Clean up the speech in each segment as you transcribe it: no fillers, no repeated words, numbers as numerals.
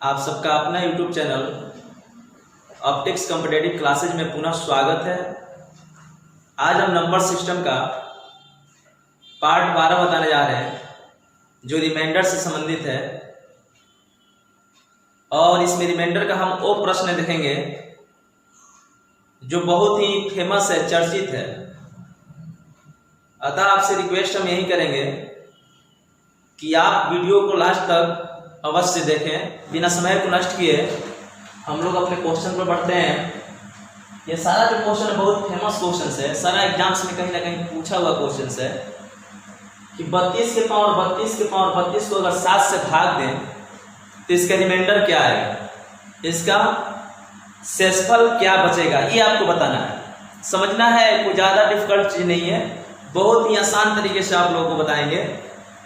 आप सबका अपना YouTube channel optics competitive classes में पुनः स्वागत है। आज हम नंबर सिस्टम का पार्ट 12 बताने जा रहे हैं जो रिमाइंडर से संबंधित है, और इसमें रिमाइंडर का हम वो प्रश्न देखेंगे जो बहुत ही फेमस है, चर्चित है। अतः आपसे रिक्वेस्ट हम यही करेंगे कि आप वीडियो को लास्ट तक अवश्य देखें, बिना समय को नष्ट किए हम लोग अपने क्वेश्चन पर बढ़ते हैं। ये सारा जो क्वेश्चन है बहुत फेमस क्वेश्चन है, सारा एग्जाम्स में कहीं ना कहीं पूछा हुआ क्वेश्चन है कि 32 के पावर 32 को अगर 7 से भाग दें तो इसका रिमाइंडर क्या आएगा, इसका शेषफल क्या बचेगा, ये आपको बताना है, समझना है। कोई ज़्यादा डिफिकल्ट चीज़ नहीं है, बहुत ही आसान तरीके से आप लोगों को बताएंगे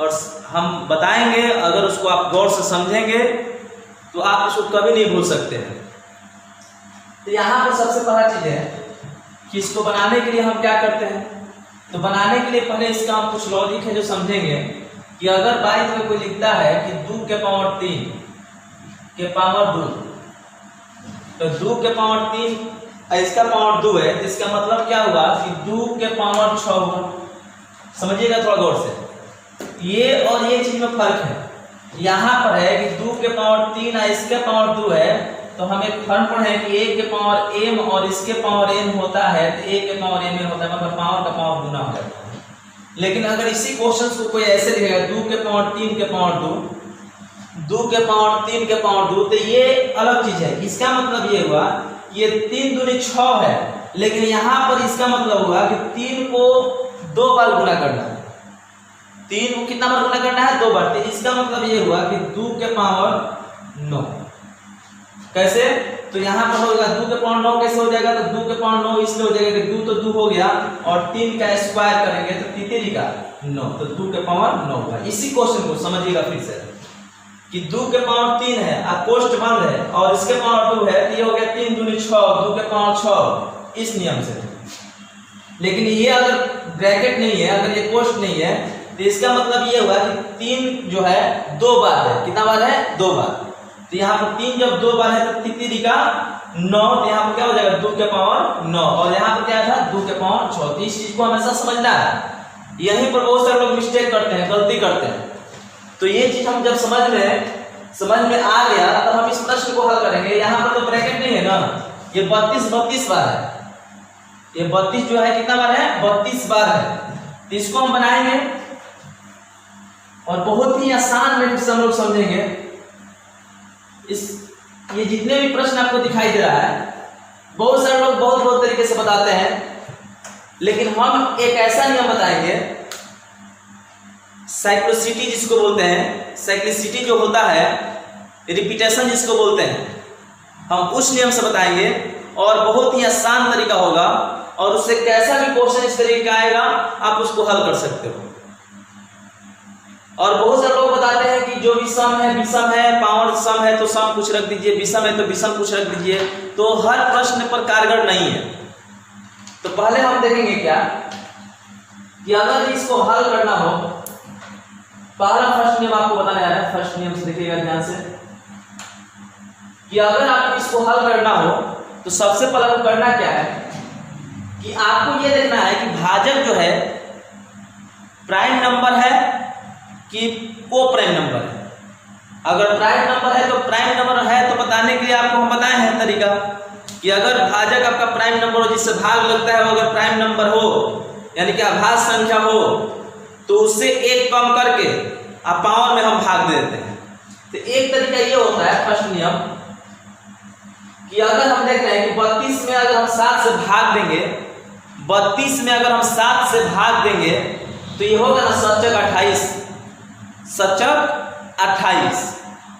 और हम बताएंगे। अगर उसको आप गौर से समझेंगे तो आप उसको कभी नहीं भूल सकते हैं। तो यहाँ पर सबसे पहला चीज़ है कि इसको बनाने के लिए हम क्या करते हैं, तो बनाने के लिए पहले इसका हम कुछ लॉजिक है जो समझेंगे कि अगर बाईस में कोई लिखता है कि 2 के पावर 3 के पावर 2, तो 2 के पावर 3 इसका पावर 2 है, तो इसका मतलब क्या हुआ कि 2 के पावर 6 हुआ। समझिएगा थोड़ा गौर से, ये और ये चीज में फर्क है। यहाँ पर है कि 2 के पावर 3 है, इसके पावर 2 है, तो हमें फर्क है कि 1 के पावर m और इसके पावर n होता है, तो 1 के पावर m होता है, मतलब पावर का पावर गुना हो जाता है। लेकिन अगर इसी क्वेश्चन को कोई ऐसे लिखेगा 2 के पावर 3 के पावर 2 के पावर 3 के पावर 2, तो ये अलग चीज है। इसका मतलब ये हुआ ये 3 दूनी 6 है, लेकिन यहाँ पर इसका मतलब हुआ कि 3 को 2 बार गुना करना है। 3 को कितना बार गुना करना है, 2 बार। तो इसका मतलब ये हुआ कि 2 के पावर 9 कैसे, तो यहाँ पर होगा 2 के पावर 9 कैसे हो जाएगा, तो 2 के पावर 9 इसलिए हो जाएगा कि 2 तो 2 हो गया और 3 का स्क्वायर करेंगे तो 3 का 9, तो 2 के पावर 9 हुआ। इसी क्वेश्चन को समझिएगा फिर से कि 2 के पावर 3 है, अब कोष्ठ बंद है, और इसके पावर 2 है, तो ये हो गया 3 दूनी 6, 2 के पावर 6 इस नियम से। लेकिन ये अगर ब्रैकेट नहीं है, अगर ये कोष्ठ नहीं है, तो इसका मतलब ये हुआ कि 3 जो है 2 बार है। कितना बार है, 2 बार। तो यहाँ पर 3 जब 2 बार है तो 3 का 9, तो यहाँ पर क्या हो जाएगा 2 के पावर 9, और यहाँ पर क्या था 2 के पावर 6। तो इस चीज को हमेशा समझना है। यहीं पर बहुत सारे लोग मिस्टेक करते हैं, गलती करते हैं। तो ये चीज हम जब समझ में आ गया तब हम इस प्रश्न को हल करेंगे। यहाँ पर तो ब्रैकेट नहीं है ना, ये 32 बार है, ये 32 जो है कितना बार है, 32 बार है। तो इसको हम बनाएंगे और बहुत ही आसान मेथड से हम लोग समझेंगे। ये जितने भी प्रश्न आपको दिखाई दे रहा है, बहुत सारे लोग बहुत तरीके से बताते हैं, लेकिन हम एक ऐसा नियम बताएंगे, साइक्लोसिटी जिसको बोलते हैं, साइक्लिसिटी जो होता है, रिपीटेशन जिसको बोलते हैं, हम उस नियम से बताएंगे और बहुत ही आसान तरीका होगा, और उससे कैसा भी क्वेश्चन इस तरीके का आएगा आप उसको हल कर सकते हो। और बहुत सारे लोग बताते हैं कि जो भी सम है, पावर सम है तो सम कुछ रख दीजिए, विषम है तो विषम कुछ रख दीजिए। तो हर प्रश्न पर कारगर नहीं है। तो पहले हम देखेंगे क्या कि अगर इसको हल करना हो, पहला फर्स्ट नियम आपको बताने जा रहा है। फर्स्ट नियम से देखिएगा ध्यान से कि अगर आपको इसको हल करना हो तो सबसे पहले आपको करना क्या है कि आपको यह देखना है कि भाजक जो है प्राइम नंबर है कि को प्राइम नंबर है। अगर प्राइम नंबर है तो प्राइम नंबर है तो बताने के लिए आपको हम बताए हैं तरीका कि अगर भाजक आपका प्राइम नंबर हो, जिससे भाग लगता है, वो अगर प्राइम नंबर हो यानी कि अभाज्य संख्या हो, तो उससे 1 कम करके आप पावर में हम भाग दे देते हैं। तो एक तरीका ये होता है फर्स्ट नियम कि अगर हम देख रहे हैं कि 32 में अगर हम 7 से भाग देंगे, 32 में अगर हम 7 से भाग देंगे तो ये होगा ना सच्चक 28, सच्चक 28।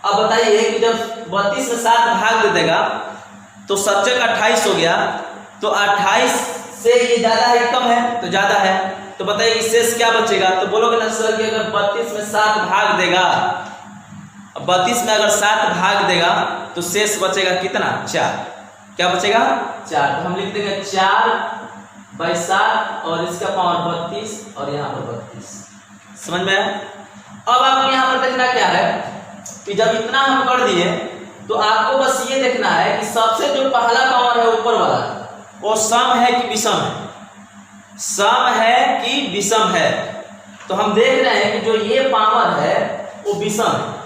अब बताइए कि जब 32 में 7 भाग दे देगा तो सच्चक 28 हो गया, तो 28 से ये ज्यादा है कम है, तो ज्यादा है। तो बताइए शेष क्या बचेगा, तो बोलोगे ना सर कि अगर 32 में 7 भाग देगा, 32 में अगर 7 भाग देगा तो शेष बचेगा कितना, 4। क्या बचेगा, 4। तो हम लिख देंगे 4/7 और इसका पावर 32 और यहाँ पर 32। समझ में आया। अब आपको यहाँ पर देखना क्या है कि जब इतना हम कर दिए तो आपको बस ये देखना है कि सबसे जो पहला पावर है ऊपर वाला, वो सम है कि विषम है, सम है कि विषम है। तो हम देख रहे हैं कि जो ये पावर है वो विषम है।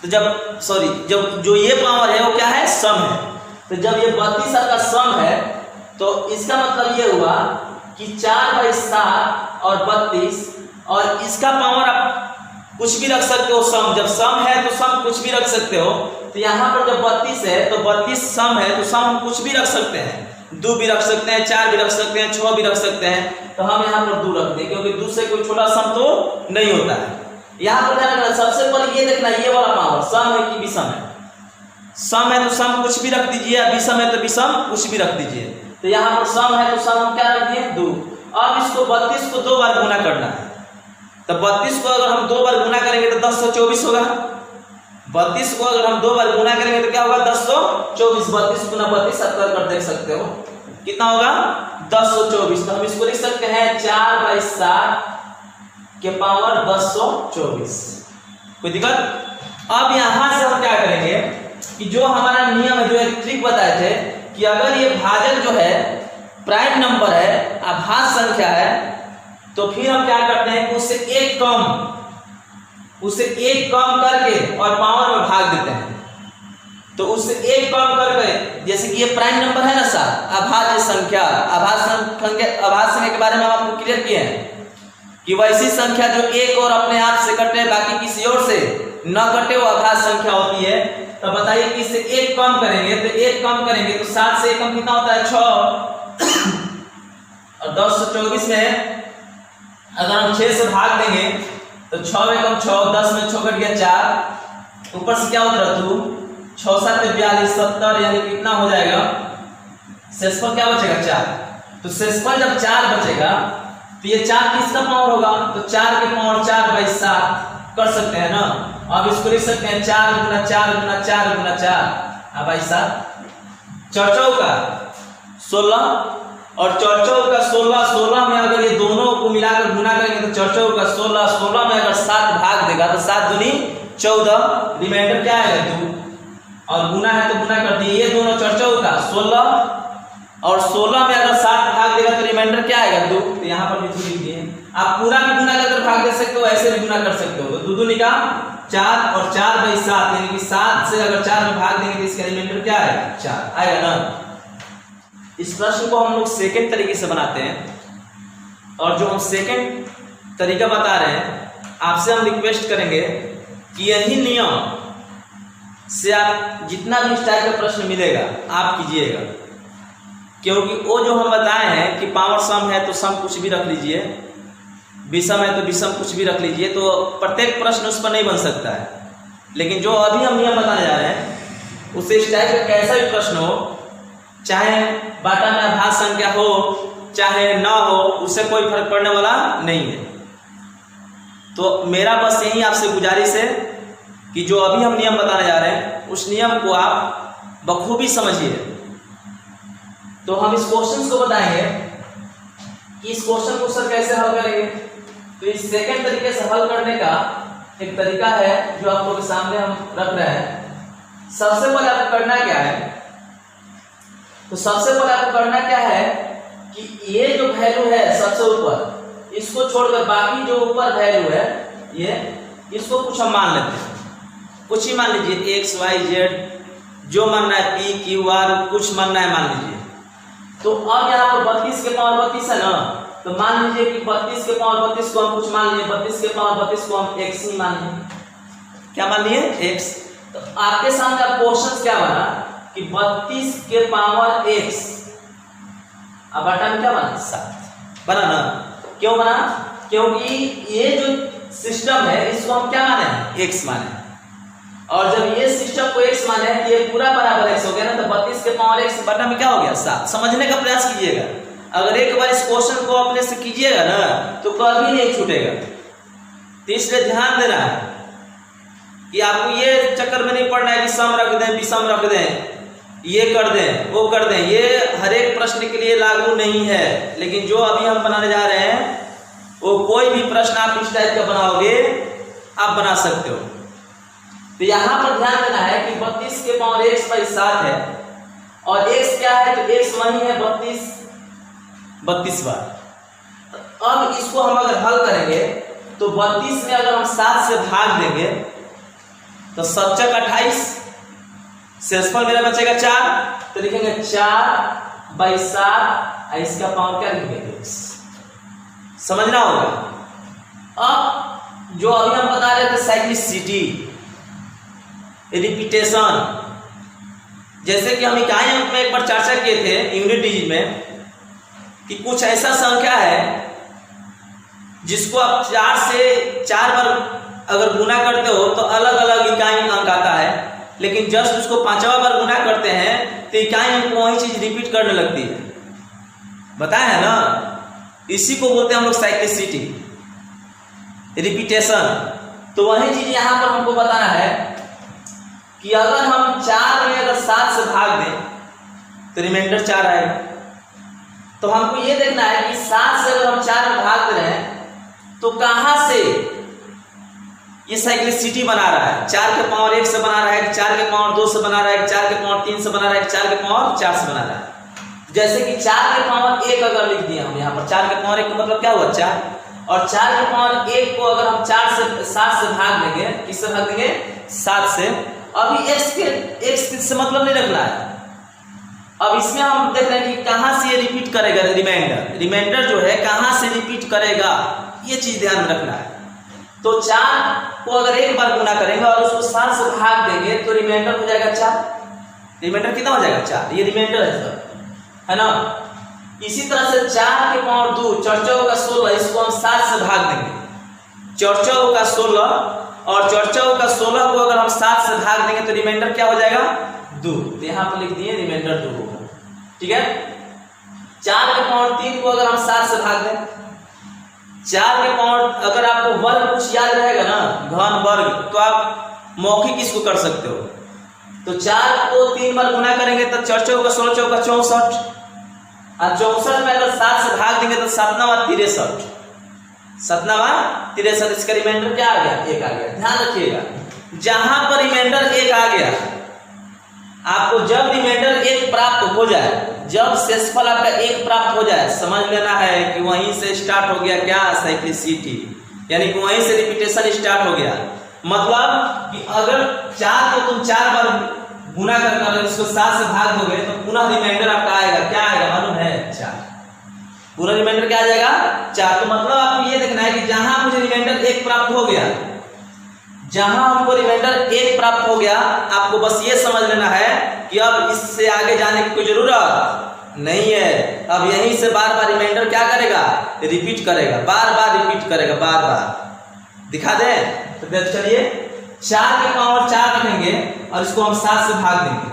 तो जब जो ये पावर है वो क्या है, सम है। तो जब ये 32 का सम है तो इसका मतलब ये हुआ कि 4/7 और 32, और इसका पावर आप कुछ भी रख सकते हो सम। जब सम है तो सम कुछ भी रख सकते हो। तो यहाँ पर जब 32 है तो 32 सम है, तो सम हम कुछ भी रख सकते हैं, 2 भी रख सकते हैं, 4 भी रख सकते हैं, 6 भी रख सकते हैं। तो हम यहाँ पर 2 रख दें, क्योंकि 2 से कोई छोटा सम तो नहीं होता है। यहाँ पर ध्यान रखना, सबसे पहले ये देखना ये वाला पावर सम है कि विषम है। सम है तो सम कुछ भी रख दीजिए, विषम है तो विषम कुछ भी रख दीजिए। तो यहाँ पर सम है तो सम हम क्या रख दिए, 2। अब इसको 32 को 2 बार गुना करना है। तो 32 को अगर हम 2 बार गुना करेंगे तो 1024 होगा। 32 को अगर हम 2 बार गुना करेंगे तो क्या होगा, 1024। 32 गुना 32 आप कर देख सकते हो कितना होगा, 1024। तो हम इसको लिख सकते हैं 4/7 के पावर 1024। कोई दिक्कत? अब यहां से हम क्या करेंगे कि जो हमारा नियम है, जो एक ट्रिक बताए थे कि अगर ये भाजक जो है प्राइम नंबर है, आभास संख्या है, तो फिर हम क्या करते हैं कि उससे एक कम करके और पावर में भाग देते हैं। तो उससे एक कम करके, जैसे कि ये प्राइम नंबर है ना 7, अभाज्य संख्या, आभास संख्या के बारे में हम आपको क्लियर किए हैं कि वैसी संख्या जो एक और अपने आप से कटे, बाकी किसी और से न कटे, वो अभाज्य संख्या होती है। तो बताइए कि इससे एक कम करेंगे, तो एक कम करेंगे तो 7 से एक कम कितना होता है, 6। और 1024 में अगर हम 6 से भाग देंगे तो 6 में कम 6, 10 में 6 कट गया 4, ऊपर से क्या होता है 2, 6 7 42 70, यानी कितना हो जाएगा, शेषफल क्या बचेगा 4। तो शेषफल जब 4 बचेगा तो ये 4 किसका पावर होगा, तो 4 के पावर 4/7 कर सकते हैं ना। अब इसको लिख सकते हैं 4 गुना 4 गुना 4 गुना 4/7। चौचौ का 16 और चौचौ का 16 में अगर ये दोनों को मिलाकर गुना करेंगे तो चौचौ का 16 में अगर 7 भाग देगा तो 7 दूनी 14, रिमाइंडर क्या आएगा 2, और गुना है तो गुना कर दिए। ये दोनों चौचौ का 16 और 16 में अगर 7 भाग देगा तो रिमाइंडर क्या आएगा 2। तो यहाँ पर भी 2 लिख दिए। आप पूरा भी गुना करके भाग दे सकते हो, ऐसे भी गुना कर सकते हो। तो 2 दूनी का 4 और 4/7, यानी कि 7 से अगर 4 में भाग देंगे तो इसका रिमाइंडर क्या आएगा, 4 आएगा ना। इस प्रश्न को हम लोग सेकंड तरीके से बनाते हैं, और जो हम सेकंड तरीका बता रहे हैं, आपसे हम रिक्वेस्ट करेंगे कि यही नियम से आप जितना भी इस टाइप का प्रश्न मिलेगा आप कीजिएगा, क्योंकि वो जो हम बताए हैं कि पावर सम है तो सम कुछ भी रख लीजिए, विषम है तो विषम कुछ भी रख लीजिए, तो प्रत्येक प्रश्न उस पर नहीं बन सकता है। लेकिन जो अभी हम नियम बताने जा रहे हैं उससे इस टाइप का कैसा भी प्रश्न हो, चाहे बाटा में आभास संख्या हो चाहे ना हो, उससे कोई फर्क पड़ने वाला नहीं है। तो मेरा बस यही आपसे गुजारिश है कि जो अभी हम नियम बताने जा रहे हैं उस नियम को आप बखूबी समझिए। तो हम इस क्वेश्चन को बताएंगे कि इस क्वेश्चन को सर कैसे हल करेंगे। तो इस सेकंड तरीके से हल करने का एक तरीका है जो आप लोगों के सामने हम रख रहे हैं। सबसे पहले आपको करना क्या है, तो सबसे पहले आपको करना क्या है कि ये जो वैल्यू है सबसे ऊपर, इसको छोड़कर बाकी जो ऊपर वैल्यू है ये, इसको कुछ हम मान लेते हैं। कुछ ही मान लीजिए, x y z जो मानना है, p q r कुछ मानना है मान लीजिए। तो अब यहाँ पर 32 के पावर 32 है ना, तो मान लीजिए कि 32 के पावर 32 को हम कुछ मान लिए, 32 के पावर 32 को हम x ही मान लिए। क्या मान लिए, x। तो आपके सामने अब क्वेश्चन क्या बना कि 32 के पावर x, अब बटा में क्या बना 7 बना ना। क्यों बना, क्योंकि ये जो सिस्टम है इसको हम क्या माने हैं, x माने, और जब ये सिस्टम को x माने तो ये पूरा बराबर x हो गया ना। तो 32 के पावर x बटा में क्या हो गया 7। समझने का प्रयास कीजिएगा, अगर एक बार इस क्वेश्चन को अपने से कीजिएगा ना तो कभी नहीं छूटेगा। तो इसलिए ध्यान देना है कि आपको ये चक्कर में नहीं पड़ना है कि सम रख दें, विषम रख दें, ये कर दें, वो कर दें। ये हर एक प्रश्न के लिए लागू नहीं है, लेकिन जो अभी हम बनाने जा रहे हैं वो कोई भी प्रश्न आप इस टाइप का बनाओगे आप बना सकते हो। तो यहाँ पर ध्यान देना है कि 32 के पावर x बाई 7 है और x क्या है, तो x वही है 32 बार। अब इसको हम अगर हल करेंगे तो 32 में अगर हम 7 से भाग देंगे तो 7 चक 28, शेषफल मेरा बचेगा 4, तो लिखेंगे 4 बाई 7, इसका पावर क्या लिखेंगे, समझना होगा। अब जो अभी हम बता रहे थे साइक्लिसिटी, रिपीटेशन, जैसे कि हम इकाई अंक में एक बार चर्चा किए थे यूनिट डिजिट में कि कुछ ऐसा संख्या है जिसको आप 4 से 4 बार अगर गुना करते हो तो अलग अलग इकाई अंक आता है, लेकिन जस्ट उसको 5वां बार गुना करते हैं तो इकाई अंक वही चीज रिपीट करने लगती है। बताया है ना, इसी को बोलते हैं हम लोग साइक्लिसिटी, रिपीटेशन। तो वही चीज यहां पर हमको बताना है कि अगर हम 4 में अगर 7 से भाग दें तो रिमाइंडर 4 आएगा। तो हमको ये देखना है कि 7 से अगर हम 4 में भाग दे रहे हैं तो कहां से ये साइक्लिसिटी बना रहा है, 4 के पावर 1 से बना रहा है कि 4 के पावर 2 से बना रहा है कि 4 के पावर 3 से बना रहा है कि 4 के पावर 4 से बना रहा है। जैसे कि 4 के पावर 1 अगर लिख दिया हम यहाँ पर, 4 के पावर 1 का मतलब क्या हुआ 4, और 4 के पावर 1 को अगर हम 4 से 7 से भाग देंगे, किससे भाग देंगे 7 से। अभी x से मतलब नहीं रखना है, अब इसमें हम देख रहे हैं कि कहां से ये रिपीट करेगा, रिमाइंडर जो है कहां से रिपीट करेगा, ये चीज ध्यान में रखना है। तो 4 को अगर एक बार गुना करेंगे और उसको 7 से भाग देंगे तो रिमाइंडर हो जाएगा 4। रिमाइंडर कितना हो जाएगा 4, ये रिमाइंडर है सर, है ना। इसी तरह से 4 के पावर 2, 4 का 16, इसको हम 7 से भाग देंगे, 4 का 16, और 4 का 16 को अगर हम 7 से भाग देंगे तो रिमाइंडर क्या हो जाएगा 2। तो यहाँ पर लिख दिए रिमाइंडर 2 होगा, ठीक है। 4 के पावर 3 को अगर हम 7 से भाग दें, 4 के पावर, अगर आपको वर्ग कुछ याद रहेगा ना, घन वर्ग, तो आप मौखिक इसको कर सकते हो। तो 4 को 3 बार गुना करेंगे तो 4 का 16, 4 का 64, और 64 में अगर 7 से भाग देंगे तो 7 63, 7 63, इसका रिमाइंडर क्या आ गया 1 आ गया। ध्यान रखिएगा, जहां पर रिमाइंडर 1 आ गया, आपको जब रिमाइंडर 1 प्राप्त हो जाए, जब शेषफल आपका 1 प्राप्त हो जाए, समझ लेना है कि वहीं से स्टार्ट हो गया क्या साइक्लिसिटी, यानी कि वहीं से रिपीटेशन स्टार्ट हो गया। मतलब कि अगर 4 को तुम 4 बार गुना कर इसको 7 से भाग दोगे तो पुनः रिमाइंडर आपका आएगा, क्या आएगा मालूम है 4, पूरा रिमाइंडर क्या आ जाएगा 4। तो मतलब आपको ये देखना है कि जहां मुझे रिमाइंडर 1 प्राप्त हो गया, जहां हमको रिमाइंडर 1 प्राप्त हो गया, आपको बस ये समझ लेना है कि अब इससे आगे जाने की कोई जरूरत नहीं है। अब यहीं से बार बार रिमाइंडर क्या करेगा, रिपीट करेगा, बार बार रिपीट करेगा, बार बार। दिखा दे तो चलिए, 4 के पावर 4 रखेंगे और इसको हम 7 से भाग देंगे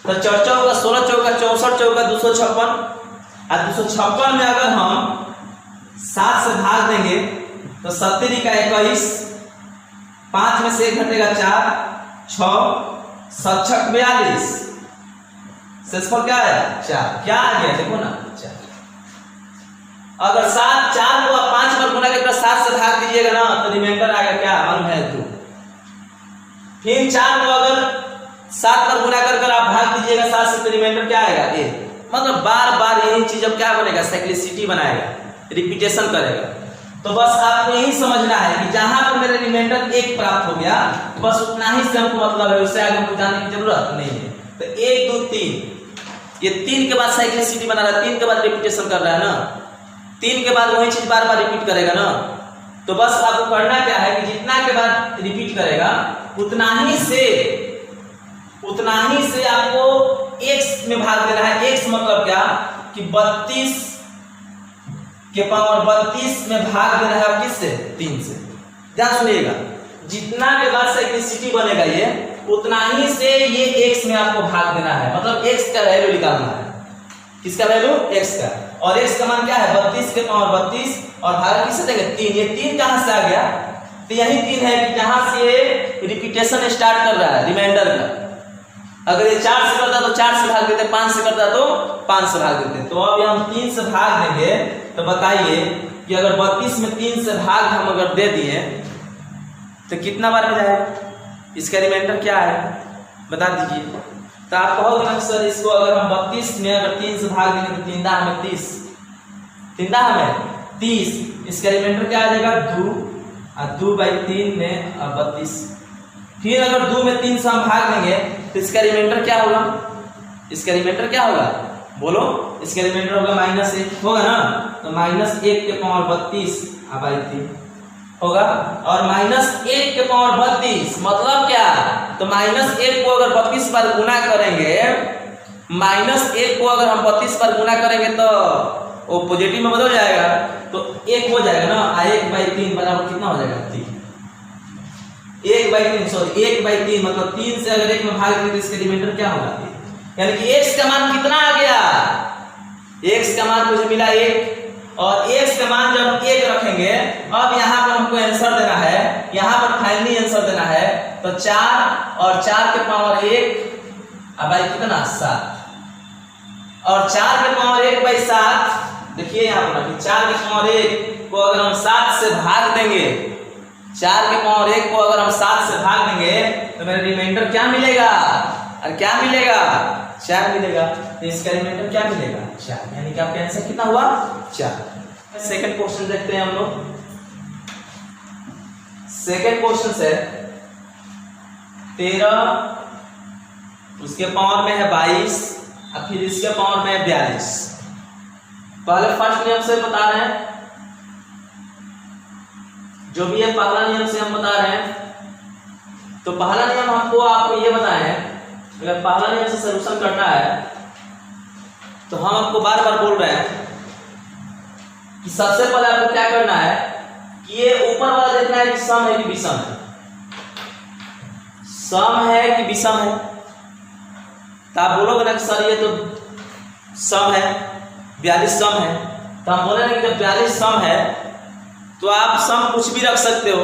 तो 4 का 16, 4 का 64, 4 का 256, और 256 में अगर हम 7 से भाग देंगे तो 70 का 21, 5 में से 1 घटेगा 4, 6, 7 6 42, शेषफल क्या है 4, क्या आ गया देखो ना 4। अगर 4 को आप 5 बार गुना करके 7 से भाग दीजिएगा ना तो रिमाइंडर आएगा क्या मालूम है 2। फिर 4 को अगर 7 बार गुना कर आप भाग दीजिएगा 7 से तो रिमाइंडर क्या आएगा 1। मतलब बार बार यही चीज अब क्या बनेगा, साइक्लिसिटी बनाएगा, रिपीटेशन करेगा। तो बस आपको यही समझना है कि जहां पर मेरे रिमाइंडर 1 प्राप्त हो गया बस उतना ही से हमको मतलब है, उससे आगे हमको जाने की जरूरत नहीं है। तो 1 2 3, ये 3 के बाद साइक्लिसिटी बना रहा है, 3 के बाद रिपीटेशन कर रहा है ना, 3 के बाद वही चीज बार बार रिपीट करेगा ना। तो बस आपको करना क्या है कि जितना के बाद रिपीट करेगा उतना ही से आपको x में भाग देना है। x मतलब क्या कि 32 के पावर 32 में भाग देना है किससे 3 से। ध्यान सुनिएगा, जितना के बाद साइक्लिसिटी बनेगा ये उतना ही से ये x में आपको भाग देना है, मतलब x का वैल्यू निकालना है। किसका वैल्यू x का, और x का मान क्या है 32 के पावर 32 और भाग किससे देंगे 3। ये 3 कहां से आ गया, तो यही 3 है कि जहां से रिपीटेशन स्टार्ट कर रहा है रिमाइंडर का। अगर ये 4 से करता तो 4 से भाग देते, 5 से करता तो 5 से भाग देते। तो अब हम 3 से भाग देंगे तो बताइए कि अगर 32 में 3 से भाग हम अगर दे दिए तो कितना बार में जाएगा, इसका रिमाइंडर क्या है बता दीजिए। तो आप कहोगे ना सर इसको अगर हम 32 में अगर 3 से भाग देंगे तो 3 दा हमें 30, 3 दा हमें 30, इसका रिमाइंडर क्या आ जाएगा 2 और 2/3 में 32। फिर अगर 2 में 3 से हम भाग देंगे तो इसका रिमाइंडर क्या होगा, इसका रिमाइंडर क्या होगा बोलो, इसका रिमाइंडर होगा -1 होगा ना। तो -1 के पावर 32/3 होगा और -1 के पावर 32 मतलब क्या, तो -1 को अगर 32 बार गुना करेंगे, -1 को अगर हम 32 बार गुना करेंगे तो वो पॉजिटिव में बदल जाएगा तो 1 हो जाएगा ना। 1/3 बराबर कितना हो जाएगा 3, 1/3 सॉरी 1/3 मतलब 3 से अगर 1 में भाग देंगे तो इसका रिमाइंडर क्या होगा, यानी कि x का मान कितना आ गया, x का मान मुझे मिला 1 और x का मान जब 1 रखेंगे, अब यहाँ पर हमको आंसर देना है, यहाँ पर फाइनली आंसर देना है तो 4 और 4 के पावर 1 अब भाई कितना 7 और 4 के पावर 1/7। देखिए यहाँ पर 4 के पावर 1 को अगर हम 7 से भाग देंगे, 4 के पावर 1 को अगर हम 7 से भाग देंगे तो मेरा रिमाइंडर क्या मिलेगा, और क्या मिलेगा 4 मिलेगा। तो इसका रिमाइंडर क्या मिलेगा 4, यानी कि आपका आंसर कितना हुआ 4। सेकंड क्वेश्चन देखते हैं हम लोग। सेकंड क्वेश्चन से 13 उसके पावर में है 22 और फिर इसके पावर में है 42। पहले फर्स्ट नियम से बता रहे हैं, जो भी है पहला नियम से हम बता रहे हैं। तो पहला नियम हमको आपको ये बताए हैं, अगर पहला नियम से सॉल्यूशन करना है तो हम आपको बार बार बोल रहे हैं कि सबसे पहले आपको क्या करना है कि ये ऊपर वाला देखना है कि सम है कि विषम है, सम है कि विषम है। तो आप बोलोगे ना कि सर ये तो सम है, 42 सम है। तो हम बोले ना कि जब 42 सम है तो आप सम कुछ भी रख सकते हो।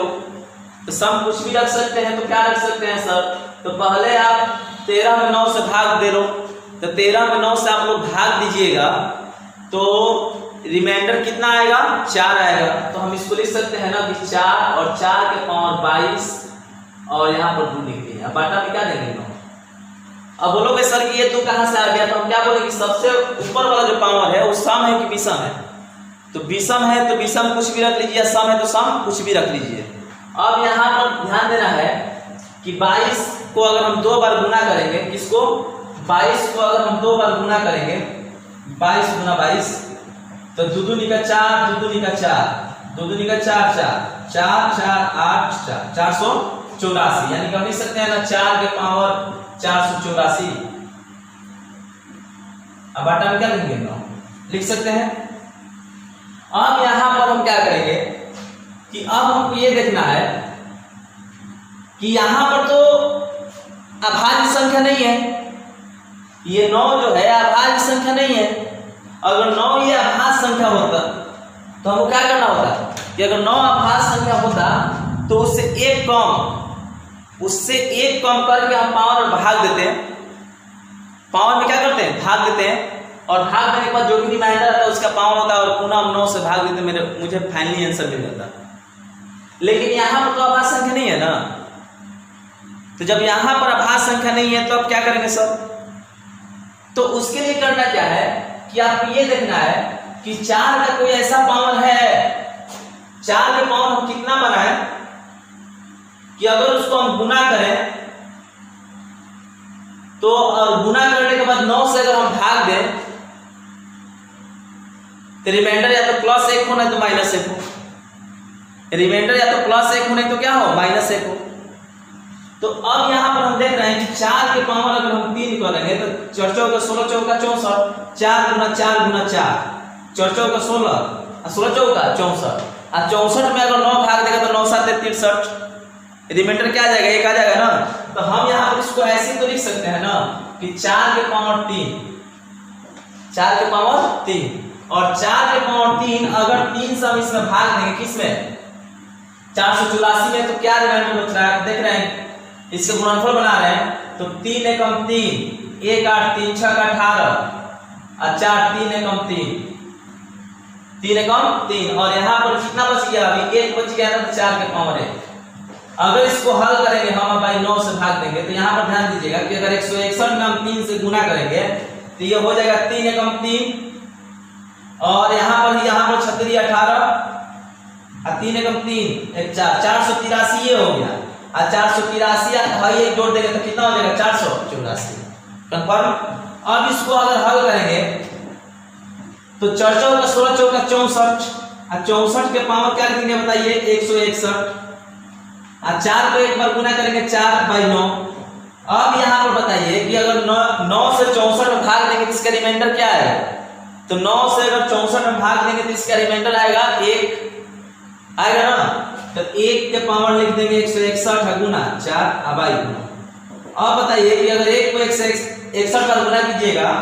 तो सम कुछ भी रख सकते हैं तो क्या रख सकते हैं सर, तो पहले आप 13 में 9 से भाग दे लो। तो 13 में 9 से आप लोग भाग दीजिएगा तो रिमाइंडर कितना आएगा 4 आएगा। तो हम इसको लिख सकते हैं ना कि 4 और 4 के पावर 22 और यहाँ पर 2 लिख दिए। अब बाटा में क्या देंगे 9। अब बोलोगे सर कि ये 2 कहाँ से आ गया, तो हम क्या बोले कि सबसे ऊपर वाला जो पावर है वो सम है कि विषम है। तो विषम है तो विषम कुछ भी रख लीजिए, सम है तो सम कुछ भी रख लीजिए। अब यहाँ पर ध्यान देना है कि 22 को अगर हम 2 बार गुना करेंगे, किसको 22 को अगर हम 2 बार गुना करेंगे, 22 गुना 22 तो 2 दूनी का 4, 2 दूनी का 4, 2 दूनी का 4, 4 4 8 484, यानी कि हम लिख सकते हैं ना 4 के पावर 484। अब बाटा में क्या लिखेंगे 9 लिख सकते हैं। अब यहां पर हम क्या करेंगे कि अब हमको ये देखना है कि यहां पर तो अभाज्य संख्या नहीं है, ये 9 जो है अभाज्य संख्या नहीं है। अगर 9 ये अभाज्य संख्या होता तो हमको क्या करना होता कि अगर 9 अभाज्य संख्या होता तो उससे एक कम करके हम पावर में भाग देते हैं। पावर में क्या करते हैं भाग देते हैं और भाग देने के बाद जो भी रिमाइंडर आता है उसका पावर होता है और पुनः हम 9 से भाग देते, मुझे फाइनली आंसर मिल जाता। लेकिन यहाँ पर तो अभाज्य संख्या नहीं है ना। तो जब यहाँ पर अभाज्य संख्या नहीं है तो अब क्या करेंगे सर, तो उसके लिए करना क्या है कि आपको ये देखना है कि 4 का कोई ऐसा पावर है, 4 के पावर हम कितना बनाए कि अगर उसको हम गुना करें तो और गुना करने के बाद 9 से अगर हम भाग दें तो रिमाइंडर या तो +1 हो नहीं तो -1 हो। रिमाइंडर या तो +1 हो नहीं तो क्या हो -1 हो। तो अब यहां पर हम देख रहे हैं कि 4 के पावर अगर हम 3 करेंगे तो 4 चौका 16 चौका 64, 4 गुना 4 गुना 4, 4 चौका 16 और 16 चौका 64 और 64 में अगर 9 भाग देगा तो 9 7 63, रिमाइंडर क्या आ जाएगा 1 आ जाएगा ना। तो हम यहाँ पर इसको ऐसे तो लिख सकते हैं ना कि 4 के पावर 3, 4 के पावर 3 और 4 के पावर 3 अगर 3 से हम इसमें भाग देंगे किसमें 484 में तो क्या रिमाइंडर बच रहा है देख रहे हैं, इसके गुणनफल बना रहे हैं तो 3 एकम 3, 1 8 3 6 का 18 और 4 3 एकम 3, 3 एकम 3 और यहाँ पर कितना बच गया अभी 1 बच गया ना तो 4 के पावर 1 अगर इसको हल करेंगे हम बाई 9 से भाग देंगे तो यहाँ पर ध्यान दीजिएगा कि अगर 161 में हम 3 से गुना करेंगे तो ये हो जाएगा 3 एकम 3 और यहाँ पर 36 18 और 3 एकम 3 एक 483 ये हो गया और 483 ये जोड़ देंगे तो कितना हो जाएगा 484 कंफर्म। अब इसको अगर हल करेंगे तो 4 का 16 चौका 64 और 64 के पावर क्या लिखेंगे बताइए 161 और 4 को एक बार गुना करेंगे 4/9। अब यहाँ पर बताइए कि अगर 9 से 64 में भाग देंगे तो इसका रिमाइंडर क्या आएगा, तो 9 से अगर 64 में भाग देंगे तो इसका रिमाइंडर आएगा 1 आएगा ना, तो 1 के पावर लिख देंगे 161 गुना 4/9। अब बताइए कि अगर 1 को 161 बार गुना कीजिएगा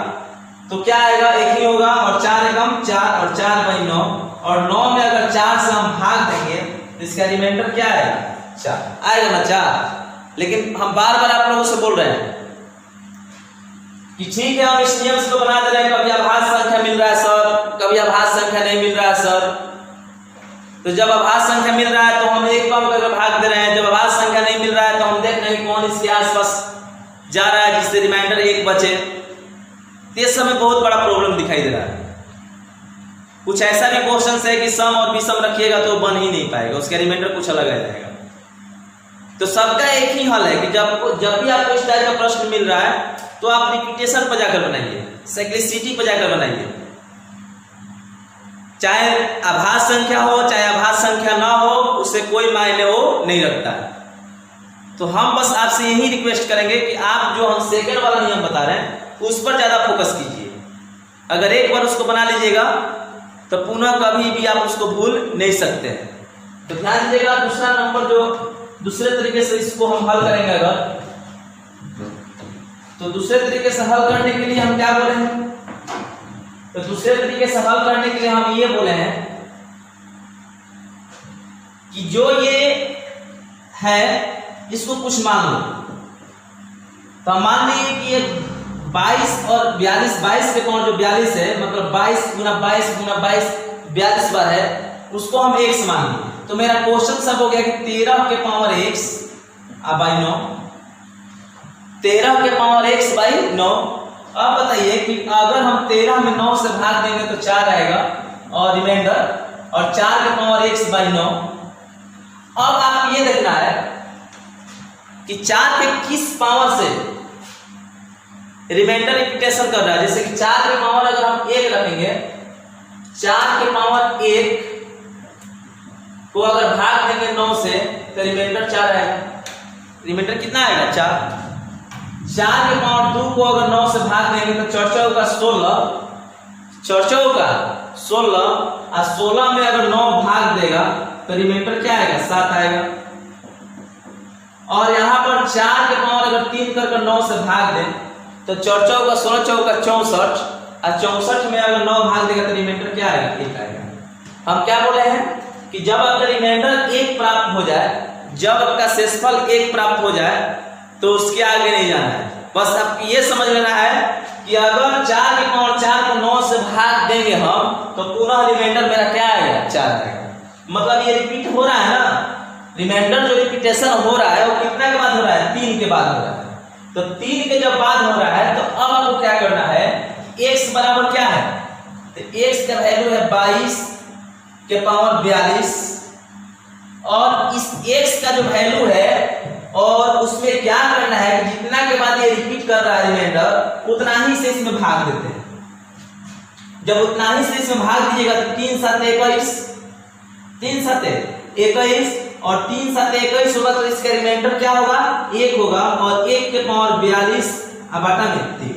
तो क्या आएगा, 1 ही होगा और 4 एकम 4 और 4/9 और 9 में अगर 4 से हम भाग देंगे तो इसका रिमाइंडर क्या आएगा 4 आएगा ना 4। लेकिन हम बार बार आप लोगों से बोल रहे हैं कि ठीक है हम इस नियम से तो बना दे रहे हैं, कभी आभास संख्या मिल रहा है सर, कभी आभास संख्या नहीं मिल रहा है सर। तो जब आभास संख्या मिल रहा है तो हम एक कम करके भाग दे रहे हैं, जब आभास संख्या नहीं मिल रहा है तो हम देख रहे हैं कौन इसके आसपास जा रहा है जिससे रिमाइंडर 1 बचे। इस समय बहुत बड़ा प्रॉब्लम दिखाई दे रहा है। कुछ ऐसा भी क्वेश्चन है कि सम और विषम रखिएगा तो बन ही नहीं पाएगा, उसका रिमाइंडर कुछ अलग आ जाएगा। तो सबका एक ही हल है कि जब भी आपको इस टाइप का प्रश्न मिल रहा है तो आप रिपीटेशन पर जाकर बनाइए, साइक्लिसिटी पर जाकर बनाइए। चाहे आभास संख्या हो चाहे आभास संख्या ना हो, उससे कोई मायने वो नहीं रखता है। तो हम बस आपसे यही रिक्वेस्ट करेंगे कि आप जो हम सेकंड वाला नियम बता रहे हैं उस पर ज्यादा फोकस कीजिए। अगर एक बार उसको बना लीजिएगा तो पुनः कभी भी आप उसको भूल नहीं सकते हैं। तो ध्यान दीजिएगा, दूसरा नंबर जो दूसरे तरीके से इसको हम हल करेंगे अगर, तो दूसरे तरीके से हल करने के लिए हम क्या बोले हैं, तो दूसरे तरीके से हल करने के लिए हम ये बोले हैं कि जो ये है इसको कुछ मान लो। तो हम मान लीजिए कि ये 22 और 42, 22 के पावर जो 42 है मतलब 22 गुना 22 गुना 22 42 बार है, उसको हम x मान लिए। तो मेरा क्वेश्चन सब हो गया कि 13 के पावर x बाई 9, 13 के पावर x बाई 9। अब बताइए कि अगर हम 13 में 9 से भाग देंगे तो 4 आएगा और रिमाइंडर, और 4 के पावर x बाई 9। अब आप ये देखना है कि 4 के किस पावर से रिमाइंडर रिपीटेशन कर रहा है। जैसे कि 4 के पावर अगर हम 1 रखेंगे, 4 के पावर 1 को अगर भाग देंगे 9 से तो रिमाइंडर 4 आएगा। रिमाइंडर कितना आएगा 4। 4 के पावर 2 को अगर 9 से भाग देंगे तो 4 चौका 16, 4 चौका 16 और 16 में अगर 9 भाग देगा तो रिमाइंडर क्या आएगा 7 आएगा। और यहाँ पर 4 के पावर अगर 3 कर 9 से भाग दें तो 4 चौका 16 चौका 64 और 64 में अगर 9 भाग देगा तो रिमाइंडर क्या आएगा 1 आएगा। हम क्या बोले हैं कि जब आपका रिमाइंडर 1 प्राप्त हो जाए, जब आपका शेषफल 1 प्राप्त हो जाए तो उसके आगे नहीं जाना है। बस आपको ये समझ लेना है कि अगर 4 के पावर 4 को 9 से भाग देंगे हम तो पुनः रिमाइंडर मेरा क्या आएगा 4 आएगा। मतलब ये रिपीट हो रहा है ना, रिमाइंडर जो रिपीटेशन हो रहा है वो कितना के बाद हो रहा है 3 के बाद हो रहा है। तो 3 के जब बाद हो रहा है तो अब आपको क्या करना है, x बराबर क्या है, तो x का वैल्यू है 22 के पावर 42 और इस x का जो वैल्यू है और उसमें क्या करना है कि जितना के बाद ये रिपीट कर रहा है रिमाइंडर उतना ही से इसमें भाग देते हैं। जब उतना ही से इसमें भाग दीजिएगा तो 3 7 21, 3 7 21 और 3 7 21 होगा तो इसका रिमाइंडर क्या होगा 1 होगा और 1 के पावर 42 बाटा में 3।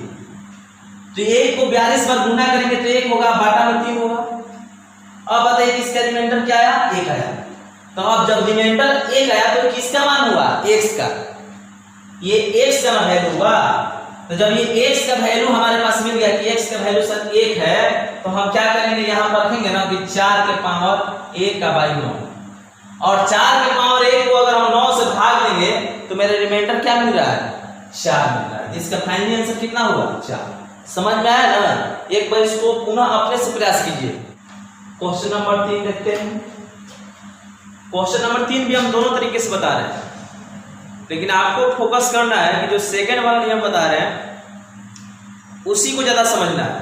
तो 1 को 42 बार गुना करेंगे तो 1 होगा, बाटा में 3 होगा। अब बताइए इसका रिमाइंडर क्या आया 1 आया। तो अब जब रिमाइंडर 1 आया तो किसका मान हुआ x का, ये x का वैल्यू हुआ। तो जब ये x का वैल्यू हमारे पास मिल गया कि x का वैल्यू सर 1 है तो हम क्या करेंगे यहाँ पर रखेंगे ना कि 4 के पावर 1 का बाई 9 और 4 के पावर 1 को अगर हम 9 से भाग देंगे तो मेरे रिमाइंडर क्या मिल रहा है 4 मिल रहा है। इसका फाइनल आंसर कितना हुआ 4। समझ में आया ना। एक बार इसको पुनः अपने से प्रयास कीजिए। क्वेश्चन नंबर 3 देखते हैं। क्वेश्चन नंबर 3 भी हम दोनों तरीके से बता रहे हैं। लेकिन आपको फोकस करना है कि जो सेकंड वाला नियम बता रहे हैं उसी को ज़्यादा समझना है,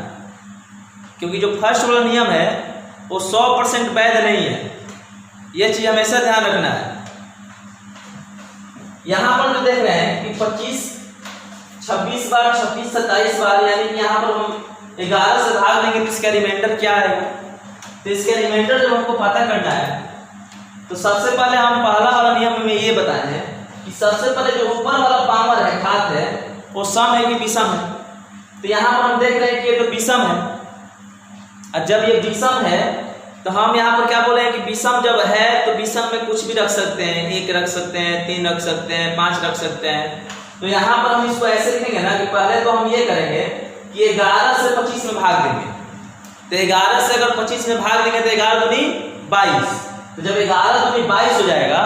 क्योंकि जो फर्स्ट वाला नियम है वो 100% वैध नहीं है। यह चीज़ हमेशा ध्यान रखना है। यहाँ पर जो देख रहे हैं कि 25, 26 बार, 26, 27 बार, यानी कि यहाँ पर हम 11 से भाग देंगे तो इसका रिमाइंडर क्या आएगा। तो इसका रिमाइंडर जब हमको पता करना है तो सबसे पहले हम पहला वाला नियम में ये बताए हैं कि सबसे पहले जो ऊपर वाला पावर है, घात है, वो सम है कि विषम है। तो यहाँ पर हम देख रहे हैं कि ये तो विषम है, और जब ये विषम है तो हम यहाँ पर क्या बोले हैं कि विषम जब है तो विषम में कुछ भी रख सकते हैं, 1 रख सकते हैं, 3 रख सकते हैं, 5 रख सकते हैं। तो यहाँ पर हम इसको ऐसे लिखेंगे ना कि पहले तो हम ये करेंगे कि 11 से 25 में भाग देंगे। तो 11 से अगर 25 में भाग देंगे तो 11 दूनी 22। तो जब 11 दूनी 22 हो जाएगा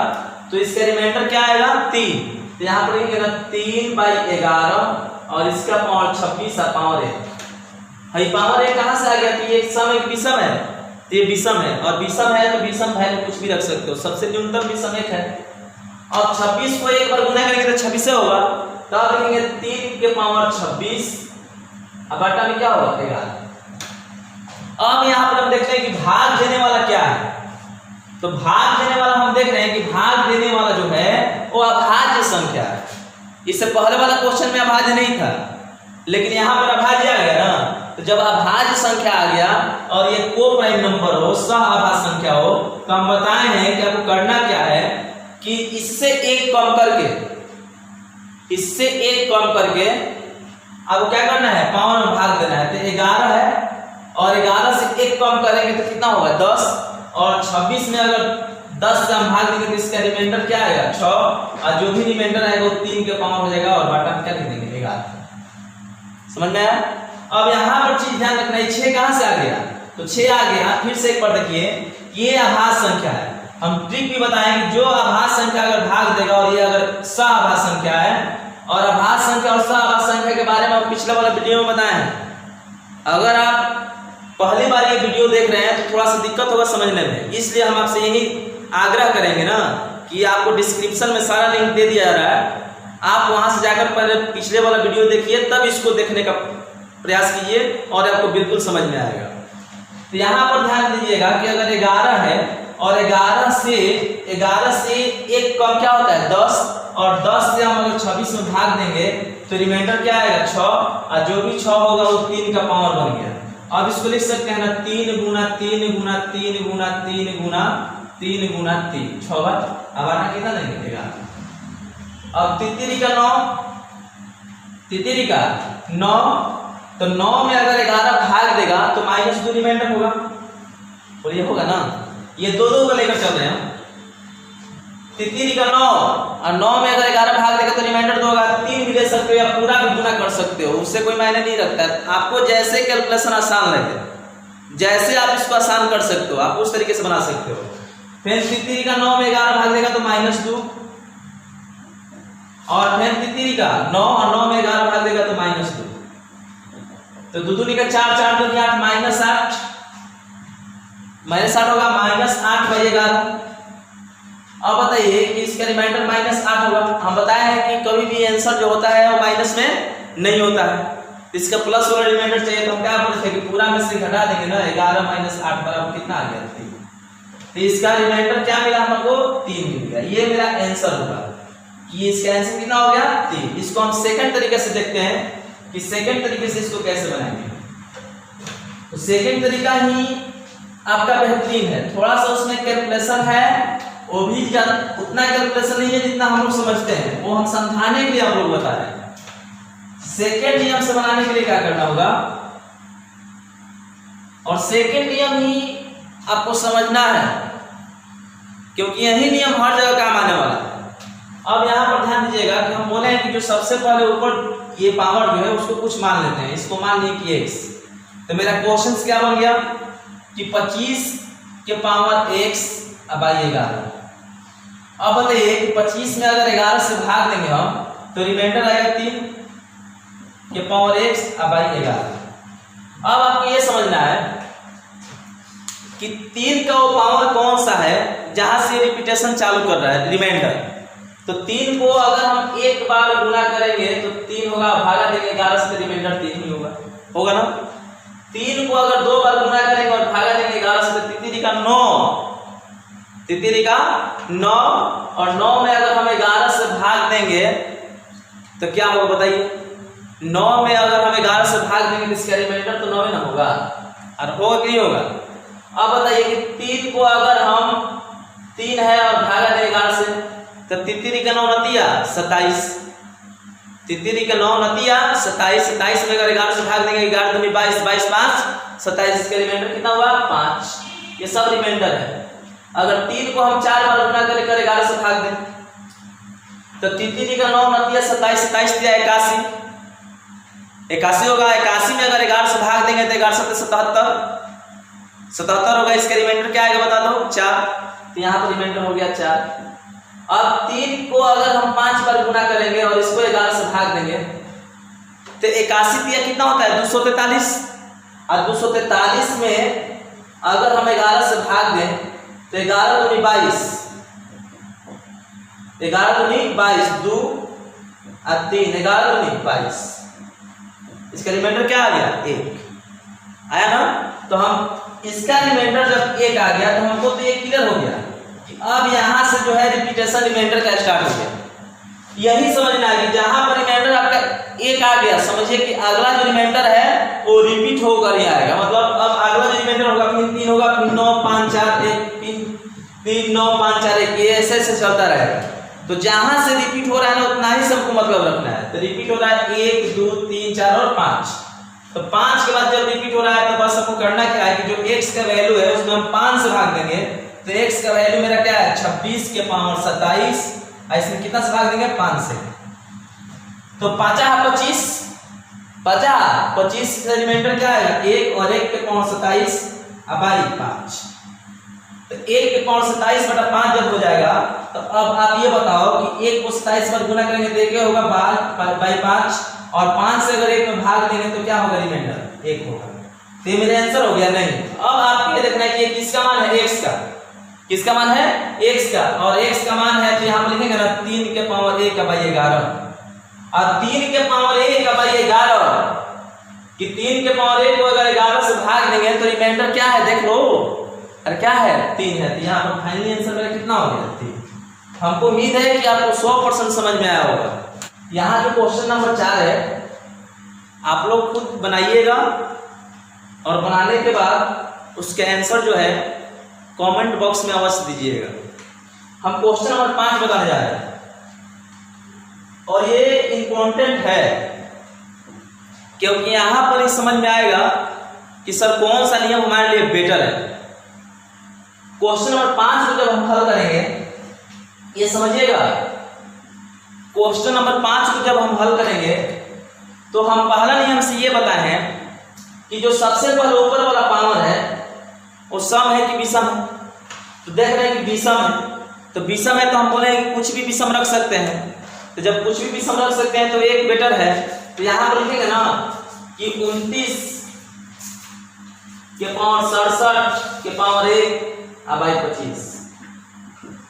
तो इसका रिमाइंडर क्या आएगा, 3। तो यहाँ पर लिखेंगे ना 3/11 और इसका पावर 26 और पावर 1। भाई पावर 1 कहाँ से आ गया? तो ये सम एक विषम है, तो ये विषम है, और विषम है तो विषम वैल्यू कुछ भी रख सकते हो, सबसे न्यूनतम विषम 1 है। और 26 को 1 बार गुना करेंगे तो 26 होगा, तब लिखेंगे 3 के पावर 26 अब बटा में क्या होगा 11। अब यहाँ पर हम देखते हैं कि भाग देने वाला क्या है। तो भाग देने वाला हम देख रहे हैं कि भाग देने वाला जो है वो अभाज्य संख्या है। इससे पहले वाला क्वेश्चन में अभाज्य नहीं था, लेकिन यहाँ पर अभाज्य आ गया ना। तो जब अभाज्य संख्या आ गया और ये को प्राइम नंबर हो, सह अभाज्य संख्या हो, तो हम बताए हैं कि आपको करना क्या है कि इससे 1 कम करके, इससे 1 कम करके आपको क्या करना है, पावर में भाग देना है। तो 11 है और 11 से 1 कम करेंगे तो कितना होगा 10, और 26 में अगर 10 से हम भाग देंगे तो इसका रिमाइंडर क्या आएगा 6, और जो भी रिमाइंडर आएगा वो 3 के पावर हो जाएगा और बटा में क्या लिख देंगे 11। समझ में आया? अब यहाँ पर चीज ध्यान रखना है, 6 कहाँ से आ गया? तो 6 आ गया। फिर से एक बार देखिए, ये अभाज्य संख्या है। हम ट्रिक भी बताएं कि जो अभाज्य संख्या अगर भाग देगा और ये अगर सह-अभाज्य संख्या है, और अभाज्य संख्या और सह-अभाज्य संख्या के बारे में हम पिछले वाला वीडियो में बताए हैं। अगर आप पहली बार ये वीडियो देख रहे हैं तो थोड़ा सा दिक्कत होगा समझने में, इसलिए हम आपसे यही आग्रह करेंगे ना कि आपको डिस्क्रिप्शन में सारा लिंक दे दिया जा रहा है, आप वहां से जाकर पहले पिछले वाला वीडियो देखिए, तब इसको देखने का प्रयास कीजिए और आपको बिल्कुल समझ में आएगा। तो यहाँ पर ध्यान दीजिएगा कि अगर 11 है और 11 से 1 कम क्या होता है 10, और 10 से हम अगर 26 में भाग देंगे तो रिमाइंडर क्या आएगा 6, और जो भी 6 होगा वो 3 का पावर बन गया। अब इसको लिख सकते हैं ना 3 गुना 3 गुना 3 गुना 3 गुना 3 गुना 3, 6 बार। अब आना कितना देंगे 11। अब तितरी का 9, तितरी का 9, तो 9 में अगर 11 भाग देगा तो -2 रिमाइंडर होगा, और ये होगा ना, ये दो को लेकर चल रहे हैं। तितरी का 9 और 9 में अगर 11 भाग देगा तो रिमाइंडर 2 होगा। 3 भी ले सकते हो या पूरा भी गुना कर सकते हो, उससे कोई मायने नहीं रखता है। आपको जैसे कैलकुलेशन आसान लगे, जैसे आप इसको आसान कर सकते हो, आप उस तरीके से बना सकते हो। फिर तितरी का 9 में 11 भाग देगा तो -2, और फिर तितरी का 9 और 9 में 11 भाग देगा तो -2, तो 2 दूनी का 4, 4 दूनी 8, -8, -8 होगा, -8/11। अब बताइए कि इसका रिमाइंडर -8 होगा। हम बताए हैं कि कभी भी आंसर जो होता है वो माइनस में नहीं होता है, इसका प्लस वाला रिमाइंडर चाहिए। तो हम क्या बोलते हैं कि पूरा में से घटा देंगे ना, 11 - 8 बराबर कितना आ गया 3। तो इसका रिमाइंडर क्या मिला हमको 3 मिल गया। ये मेरा आंसर होगा कि इसका आंसर कितना हो गया 3। इसको हम सेकंड तरीके से देखते हैं कि सेकंड तरीके से इसको कैसे बनाएंगे। तो सेकंड तरीका ही आपका बेहतरीन है, थोड़ा सा उसमें कैलकुलेशन है, वो भी उतना कैलकुलेशन नहीं है जितना हम लोग समझते हैं, वो हम समझाने के लिए हम लोग बता रहे हैं। सेकंड नियम से बनाने के लिए क्या करना होगा, और सेकंड नियम ही आपको समझना है, क्योंकि यही नियम हर जगह काम आने वाला है। अब यहाँ पर ध्यान दीजिएगा कि हम बोले हैं कि जो सबसे पहले ऊपर ये पावर जो है उसको कुछ मान लेते हैं, इसको मान लिए कि x। तो मेरा क्वेश्चन क्या बन गया कि 25 के पावर x बाई 11। अब बताइए कि 25 में अगर 11 से भाग देंगे हम तो रिमाइंडर आएगा 3 के पावर x बाई 11। अब आपको ये समझना है कि 3 का वो पावर कौन सा है जहां से रिपीटेशन चालू कर रहा है, रिमाइंडर। तो 3 को अगर हम एक बार गुना करेंगे तो 3 होगा, भागा देंगे 11 से, रिमाइंडर 3 ही होगा ना। 3 को अगर 2 बार गुना करेंगे और भागा देंगे 11 से, तितरी का 9, तितरी का 9, और 9 में अगर हम 11 से भाग देंगे तो क्या होगा बताइए। 9 में अगर हम 11 से भाग देंगे तो इसका रिमाइंडर तो 9 ही ना होगा, और होगा कि नहीं होगा। अब बताइए कि 3 को अगर हम 3 है और भागा देंगे 11 से, तो तितरी का 9 नतिया 27, तितरी का 9 नतिया 27, 27 में अगर 11 से भाग देंगे 11 दूनी 22, 22 5 27, इसका रिमाइंडर कितना हुआ 5। ये सब रिमाइंडर है। अगर 3 को हम 4 बार गुना कर 11 से भाग दें तो तितरी का 9 नतिया 27, 27 दिया 81, 81 होगा। 81 में अगर 11 से भाग देंगे तो 11 से 77, 77 होगा। इसका रिमाइंडर क्या आएगा बता दो 4, तो यहाँ पर रिमाइंडर हो गया 4। अब 3 को अगर हम 5 बार गुना करेंगे और इसको 11 से भाग देंगे तो 81 दिया कितना होता है 243, और 243 में अगर हम 11 से भाग दें तो 11 दूनी 22, 11 दूनी 22, 2 और 3, 11 दूनी 22, इसका रिमाइंडर क्या आ गया 1 आया ना। तो हम इसका रिमाइंडर जब 1 आ गया तो हमको तो ये क्लियर हो गया कि अब यहां से जो है रिपीटेशन रिमाइंडर का स्टार्ट हो गया। यही समझना है कि जहां पर रिमाइंडर आपका 1 आ गया, समझिए कि अगला जो रिमाइंडर है वो रिपीट होकर ही आएगा। मतलब अब अगला जो रिमाइंडर होगा फिर 3 होगा, फिर 9 5 4 1, 3 9 5 4 1, ये ऐसे ऐसे चलता रहेगा। तो जहां से रिपीट हो रहा है ना उतना ही सबको मतलब रखना है। तो रिपीट हो रहा है 1 2 3 4 और 5, तो 5 के बाद जब रिपीट हो रहा है तो बस आपको करना क्या है कि जो x का वैल्यू है उसमें हम 5 से भाग देंगे, तो x का वैल्यू मेरा क्या है 26 के पावर 27, इसमें कितना से भाग देंगे 5 से, तो 5 25, 25 से रिमाइंडर क्या आएगा 1, और 1 के पावर 27 अब आई 5, तो 1 के पावर 27 बटा 5 जब हो जाएगा तो अब आप ये बताओ कि 1 को 27 बार गुना करेंगे तो क्या होगा 5, और 5 से अगर 1 में भाग देंगे तो क्या होगा रिमाइंडर 1 होगा। तो ये मेरा आंसर हो गया नहीं। अब आपको ये देखना है कि ये किसका मान है x का, किसका मान है x का, और x का मान है तो यहां पर लिखेंगे ना 3 के पावर 1 का बाई 11, और 3 के पावर 1 का बाई 11 कि 3 के पावर 1 को अगर 11 से भाग देंगे तो रिमाइंडर क्या है देख लो, अरे क्या है 3 है। तो यहां पर फाइनली आंसर मेरा कितना हो गया 3। हमको उम्मीद है कि आपको 100% समझ में आया होगा। यहाँ जो क्वेश्चन नंबर 4 है आप लोग खुद बनाइएगा, और बनाने के बाद उसके आंसर जो है कमेंट बॉक्स में अवश्य दीजिएगा। हम क्वेश्चन नंबर 5 बताने जा रहे हैं, और ये इंपॉर्टेंट है क्योंकि यहां पर ही समझ में आएगा कि सर कौन सा नियम हमारे लिए बेटर है। क्वेश्चन नंबर 5 को जब हम हल करेंगे, ये समझिएगा, क्वेश्चन नंबर 5 को जब हम हल करेंगे तो हम पहला नियम से ये बताए हैं कि जो सबसे पहले ऊपर वाला पावर है वो सम है कि विषम है। तो देख रहे हैं कि विषम है, तो विषम है तो हम बोले कि कुछ भी विषम रख सकते हैं। तो जब कुछ भी विषम रख सकते हैं तो एक बेटर है। तो यहां पर लिखेंगे ना कि 29 के पावर 67 के पावर 1 बाई 25।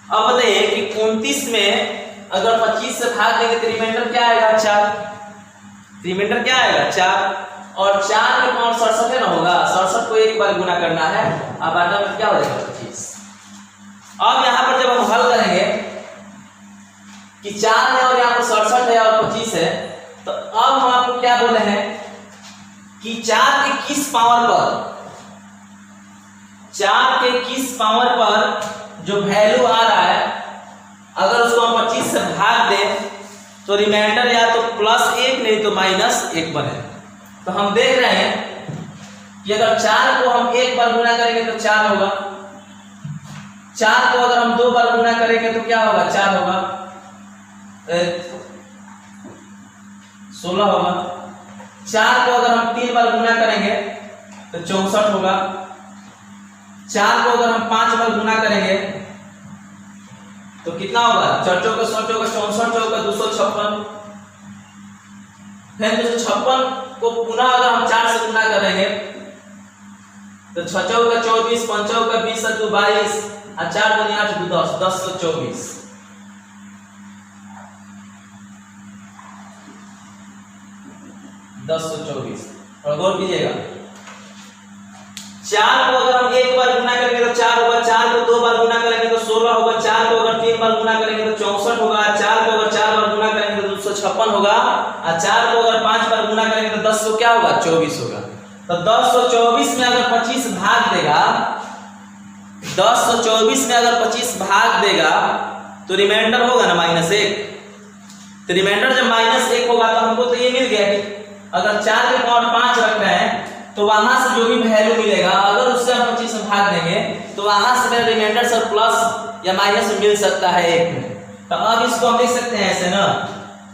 अब बताइए कि 29 में अगर 25 से भाग देंगे तो रिमाइंडर क्या आएगा 4, रिमाइंडर क्या आएगा 4, और 4 के पावर 67 है ना होगा, 67 को एक बार गुना करना है, अब आटा में क्या हो जाएगा 25। अब यहां पर जब हम हल करेंगे कि 4 है और यहाँ पर 67 है और 25 है, तो अब हम आपको क्या बोले हैं कि 4 के किस पावर पर, 4 के किस पावर पर जो वैल्यू आ रहा है अगर उसको हम 25 से भाग दें तो रिमाइंडर या तो +1 नहीं तो -1 बने। तो हम देख रहे हैं कि अगर 4 को हम 1 बार गुना करेंगे तो 4 होगा, 4 को अगर हम 2 बार गुना करेंगे तो क्या होगा 4 होगा, 16 होगा, 4 को अगर हम 3 बार गुना करेंगे तो 64 होगा, 4 को अगर हम 5 बार गुना करेंगे तो कितना होगा 4 चौका 100 चौका 64 चौका 256, फिर 256 को पुनः अगर हम 4 से गुना करेंगे तो 6 चौका 24, 5 चौका 20, 2 22 और 4 दूनी 8 2 10, 10 124। 1024। और गौर कीजिएगा, 4 को अगर हम एक बार गुना करेंगे तो 4 होगा, 4 को 2 बार गुना करेंगे तो 16 होगा, 4 को अगर 3 बार गुना करेंगे तो 64 होगा, 4 को अगर 4 बार गुना करेंगे तो 256 होगा, और 4 को अगर 5 बार गुना करेंगे तो 10 क्या होगा, 24 होगा। तो 1024 में अगर 25 भाग देगा, 1024 में अगर 25 भाग देगा तो रिमाइंडर होगा ना -1। तो रिमाइंडर जब -1 होगा तो हमको तो ये मिल गया कि अगर 4 के पावर 5 रख रहे हैं तो वहां से जो भी वैल्यू मिलेगा अगर उससे हम 25 में भाग देंगे तो वहां से मेरा रिमाइंडर सर प्लस या माइनस में मिल सकता है 1 में। तो अब इसको हम लिख सकते हैं ऐसे ना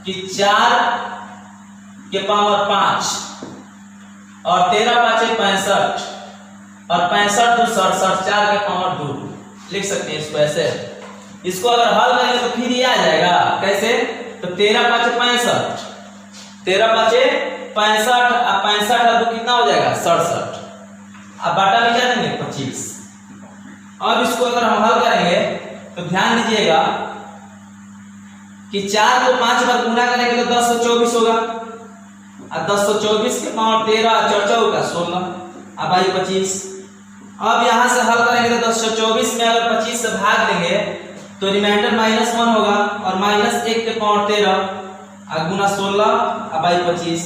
कि 4 के पावर 5 और 13 5 65 और 65 2 67, 4 के पावर 2 लिख सकते हैं इसको ऐसे। इसको अगर हल करेंगे तो फिर ये आ जाएगा कैसे, तो 13 5 65, 13 5 65 और 65 और 2 कितना हो जाएगा 67, अब बाटा में क्या देंगे 25। अब इसको अगर हम हल करेंगे तो ध्यान दीजिएगा कि 4 को 5 बार गुना करेंगे तो 1024 होगा, और 1024 के पावर 13 4 का 16, अब आई 25। अब यहां से हल करेंगे तो 1024 में अगर 25 से भाग देंगे तो रिमाइंडर -1 होगा, और -1 के पावर 13 गुना 16, अब आई 25।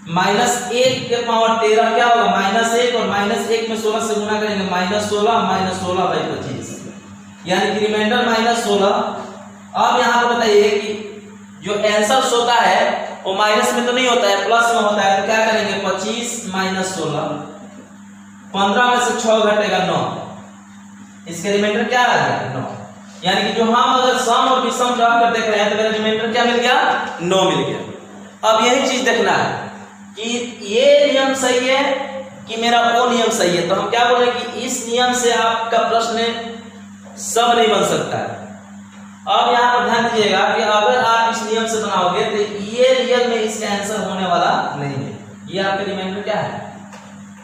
-1 के पावर 13 क्या होगा, -1 और -1 में 16 से गुना करेंगे -16 बाई 25, यानी कि रिमाइंडर -16। अब यहाँ पर बताइए कि जो आंसर होता है वो माइनस में तो नहीं होता है, प्लस में होता है। तो क्या करेंगे 25 - 16, 15 में से 6 घटेगा 9, इसके रिमाइंडर क्या आ गया 9। यानी कि जो हम अगर सम और विषम ड्रॉ कर देख रहे हैं तो मेरा रिमाइंडर क्या मिल गया 9 मिल गया। अब यही चीज देखना है कि ये नियम सही है कि मेरा वो नियम सही है। तो हम क्या बोले कि इस नियम से आपका प्रश्न सब नहीं बन सकता है। अब यहाँ पर ध्यान दीजिएगा कि अगर आप इस नियम से बनाओगे तो ये रियल में इसका आंसर होने वाला नहीं है। ये आपका रिमाइंडर क्या है,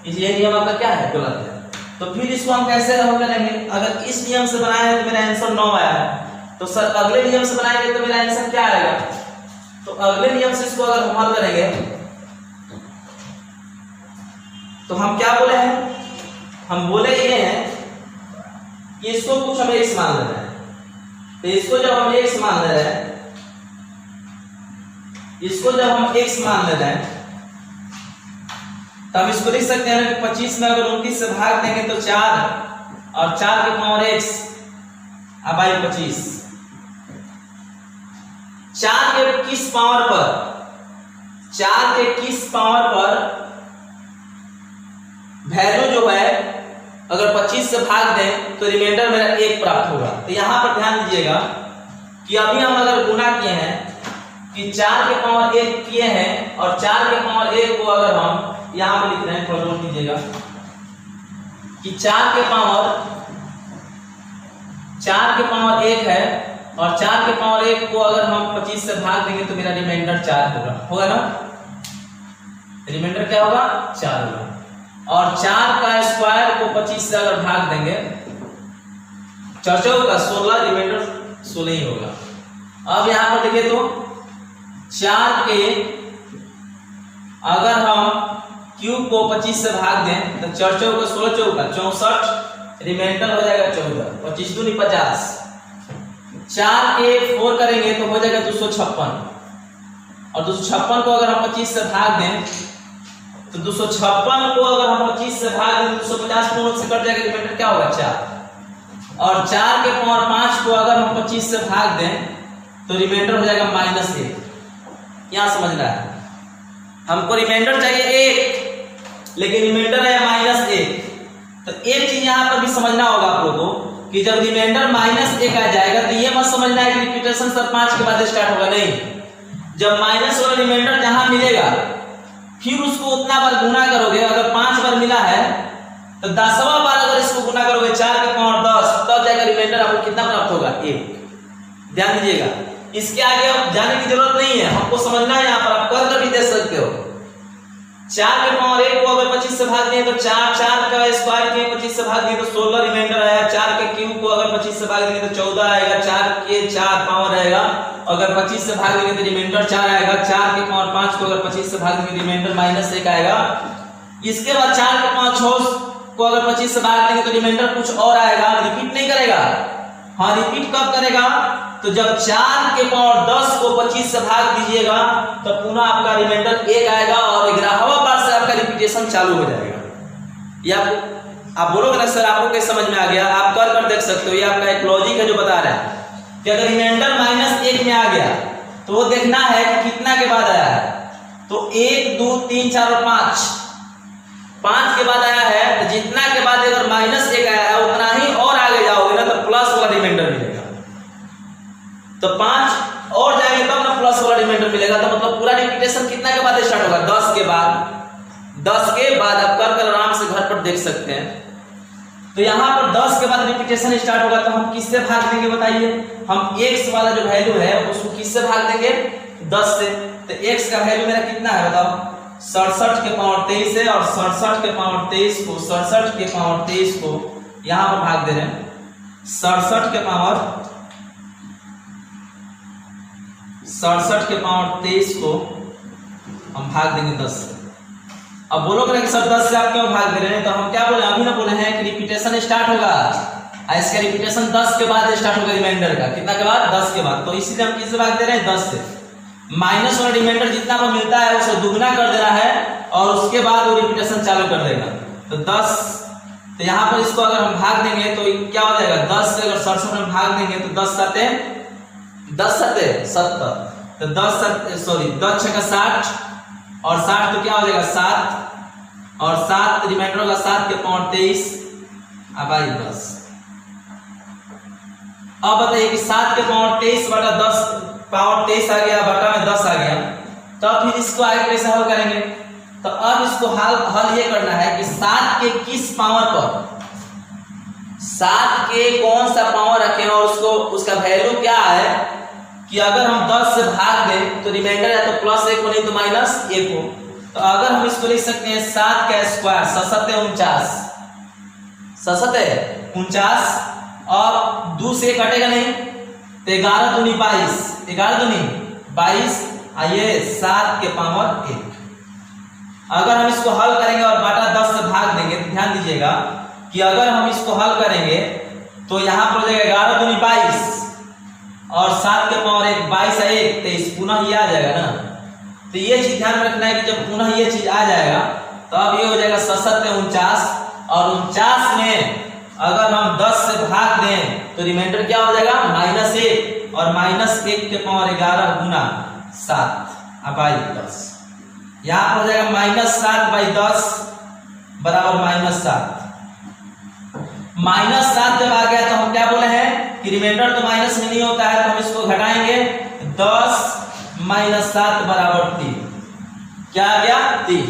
ये नियम आपका क्या है गलत है। तो फिर इसको हम कैसे हल करेंगे, अगर इस नियम से बनाए हैं तो मेरा आंसर 9 आया है, तो सर अगले नियम से बनाएंगे तो मेरा आंसर क्या आएगा। तो अगले नियम से इसको अगर हम हल करेंगे तो हम क्या बोले हैं, हम बोले ये हैं कि इसको कुछ हम x मान ले रहे हैं। तो इसको जब हम x मान ले रहे हैं, इसको जब हम x मान ले रहे हैं तब इसको लिख सकते हैं कि 25 में अगर 29 से भाग देंगे तो 4 और 4 के पावर x अब आई 25। 4 के किस पावर पर, 4 के किस पावर पर वैल्यू जो है अगर 25 से भाग दें तो रिमाइंडर मेरा 1 प्राप्त होगा। तो यहां पर ध्यान दीजिएगा कि अभी हम अगर गुना किए हैं कि 4 के पावर 1 किए हैं और 4 के पावर 1 को अगर हम यहां पर लिख रहे हैं, थोड़ा नोट कीजिएगा कि 4 के पावर 1 है और 4 के पावर 1 को अगर हम 25 से भाग देंगे तो मेरा रिमाइंडर 4 होगा ना, रिमाइंडर क्या होगा 4 होगा। और 4 का स्क्वायर को 25 से अगर भाग देंगे 4 का 16, रिमाइंडर 16 ही होगा। अब यहां पर देखिए तो 4 के अगर हम क्यूब को 25 से भाग दें तो 4 का 16 का 64, रिमाइंडर हो जाएगा 14, 25 दूनी 50। 4 के 4 करेंगे तो हो जाएगा 256, और 256 को अगर हम 25 से भाग दें तो 256 को अगर हम 25 से भाग दें तो 250 पूर्ण से कट जाएगा, रिमाइंडर क्या होगा 4। और 4 के पावर 5 को अगर हम 25 से भाग दें तो रिमाइंडर हो जाएगा -1। यहां समझना है, हमको रिमाइंडर चाहिए 1 लेकिन रिमाइंडर है -1। तो एक चीज यहां पर भी समझना होगा आप लोगों को कि जब रिमाइंडर -1 आ जाएगा तो ये मत समझना है कि रिपीटेशन सर 5 के बाद स्टार्ट होगा, नहीं। जब माइनस वाला रिमाइंडर जहां मिलेगा फिर उसको उतना बार गुना करोगे। अगर 5 बार मिला है तो 10वां बार अगर इसको गुना करोगे 4 के पावर 10, तब जाकर रिमाइंडर आपको कितना प्राप्त होगा 1। ध्यान दीजिएगा, इसके आगे अब जाने की जरूरत नहीं है, हमको समझना है। यहाँ पर आप कर भी दे सकते हो। 4 के पावर 1 को अगर 25 से भाग दिए तो 4 का स्क्वायर किए 25 से भाग दिए तो 16 रिमाइंडर आया। 4 के क्यूब को अगर 25 से भाग दिए तो 14 आएगा। 4 के 4 पावर आएगा अगर 25 से भाग देंगे तो रिमाइंडर 4 आएगा। 4 के पावर 5 को अगर 25 से भाग देंगे रिमाइंडर -1 आएगा। इसके बाद 4 के पावर 6 को अगर 25 से भाग देंगे तो रिमाइंडर कुछ और आएगा, रिपीट नहीं करेगा। हाँ, रिपीट कब करेगा? तो जब 4 के पावर 10 को 25 से भाग दीजिएगा तो पुनः आपका रिमाइंडर 1 आएगा और 11वां बार से आपका रिपीटेशन चालू हो जाएगा। या आप बोलोगे ना सर आपको कैसे समझ में आ गया? आप कर देख सकते हो, ये आपका एक लॉजिक है जो बता रहा है कि अगर रिमाइंडर -1 में आ गया तो वो देखना है कि कितना के बाद आया है। तो 1 2 3 4 और 5 के बाद आया है, तो जितना के बाद अगर -1 आया है उतना ही और आगे जाओगे ना तो प्लस वाला रिमाइंडर मिलेगा। तो 5 और जाएंगे तब ना प्लस वाला रिमाइंडर मिलेगा। तो मतलब पूरा रिपीटेशन कितना के बाद स्टार्ट होगा? 10 के बाद। 10 के बाद आप कर आराम से घर पर देख सकते हैं। तो यहाँ पर 10 के बाद रिपीटेशन स्टार्ट होगा तो हम किससे भाग देंगे बताइए? हम x वाला जो वैल्यू है उसको किससे भाग देंगे? 10 से। तो x का वैल्यू मेरा कितना है बताओ? 67 के पावर 23 है और 67 के पावर 23 को 67 के पावर 23 को यहाँ पर भाग दे रहे हैं। 67 के पावर 23 को हम भाग देंगे 10 से। अब बोलोगे ना कि सर 10 से आप क्यों भाग दे रहे हैं? तो हम क्या बोले? अभी ना बोले हैं कि रिपीटेशन स्टार्ट होगा। इसका रिपीटेशन 10 के बाद स्टार्ट होगा रिमाइंडर का। कितना के बाद? 10 के बाद। तो इसीलिए हम किससे भाग दे रहे हैं? 10 से। माइनस वाला रिमाइंडर जितना पर मिलता है उसे दुगना कर देना है और उसके बाद वो रिपीटेशन चालू कर देगा। तो 10, तो यहाँ पर इसको अगर हम भाग देंगे तो क्या हो जाएगा? 10 से अगर 67 में भाग देंगे तो 10 सते 70। तो 10 छक्का 60 और 60 तो क्या हो जाएगा? 7 और 7 रिमाइंडर होगा 7 के पावर 23 अब आई 10। अब बताइए कि 7 के पावर 23 बटा 10 पावर 23 आ गया बटा में 10 आ गया। तो अब फिर इसको आगे कैसे हल करेंगे? तो अब इसको हल ये करना है कि 7 के किस पावर पर 7 के कौन सा पावर रखें और उसका वैल्यू क्या है कि अगर हम 10 से भाग दें तो रिमाइंडर या तो +1 हो नहीं तो -1 हो। तो अगर हम इसको लिख सकते हैं 7 का स्क्वायर 7 49 49 और 2 से कटेगा नहीं तो 11 दूनी 22 11 दूनी 22 आइए 7 के पावर 1। अगर हम इसको हल करेंगे और बटा 10 से भाग देंगे तो ध्यान दीजिएगा कि अगर हम इसको हल करेंगे तो यहाँ पर हो जाएगा 11 दूनी 22 और 7 के पावर 1 22 है 1 23 पुनः ये आ जाएगा ना। तो ये चीज ध्यान रखना है कि जब पुनः ये चीज आ जाएगा तो अब ये हो जाएगा 7 49 और 49 में अगर हम 10 से भाग दें तो रिमाइंडर क्या हो जाएगा? -1 और -1 के पावर 11 गुना 7 अब आई 10। यहाँ पर हो जाएगा -7/10 बराबर -7। -7 जब आ गया तो हम क्या बोले हैं कि रिमाइंडर तो माइनस में नहीं होता है तो हम इसको घटाएंगे 10 - 7 बराबर 3। क्या आ गया? 3।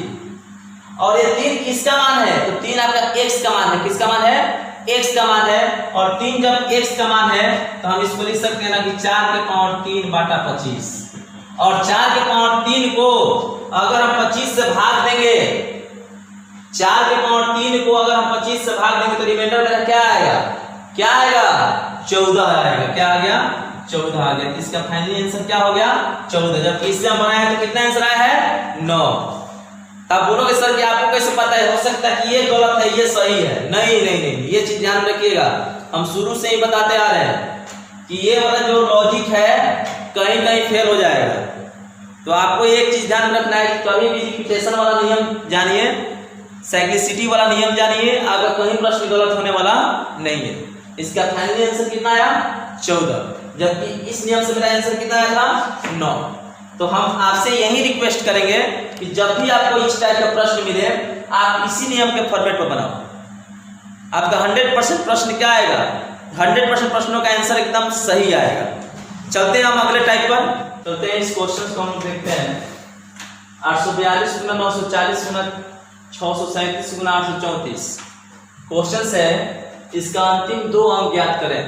और ये 3 किसका मान है? तो 3 आपका x का मान है। किसका मान है? x का मान है। और 3 जब x का मान है तो हम इसको लिख सकते हैं ना कि 4 के पावर 3 बटा 25 और 4 के पावर 3 को अगर हम 25 से भाग देंगे 4 के पावर 3 को अगर हम 25 से भाग देंगे तो रिमाइंडर मेरा क्या आएगा? क्या आएगा? 14 आएगा। क्या आ गया? 14 आ गया। इसका फाइनल आंसर क्या हो गया? 14। जबकि इससे हम बनाए हैं तो कितना आंसर आया है? 9। तब बोलोगे सर कि आपको कैसे पता है? हो सकता है कि ये गलत है ये सही है। नहीं नहीं नहीं, ये चीज ध्यान रखिएगा। हम शुरू से ही बताते आ रहे हैं कि ये वाला जो लॉजिक है कहीं कहीं फेल हो जाएगा। तो आपको एक चीज ध्यान रखना है कि कभी भी रिपीटेशन वाला नियम जानिए, साइक्लिसिटी वाला नियम जानिए, अगर कहीं प्रश्न गलत होने वाला नहीं है। इसका फाइनल आंसर कितना आया? 14। जबकि इस नियम से मेरा आंसर कितना आया था? 9। तो हम आपसे यही रिक्वेस्ट करेंगे कि जब भी आपको इस टाइप का प्रश्न मिले आप इसी नियम के फॉर्मेट पर बनाओ। आपका 100% प्रश्न क्या आएगा? 100% प्रश्नों का आंसर एकदम सही आएगा। चलते हैं हम अगले टाइप पर। चलते हैं इस क्वेश्चन को हम देखते हैं। 842 गुना 940 गुना 637 गुना 834 क्वेश्चन है। इसका अंतिम 2 अंक ज्ञात करें।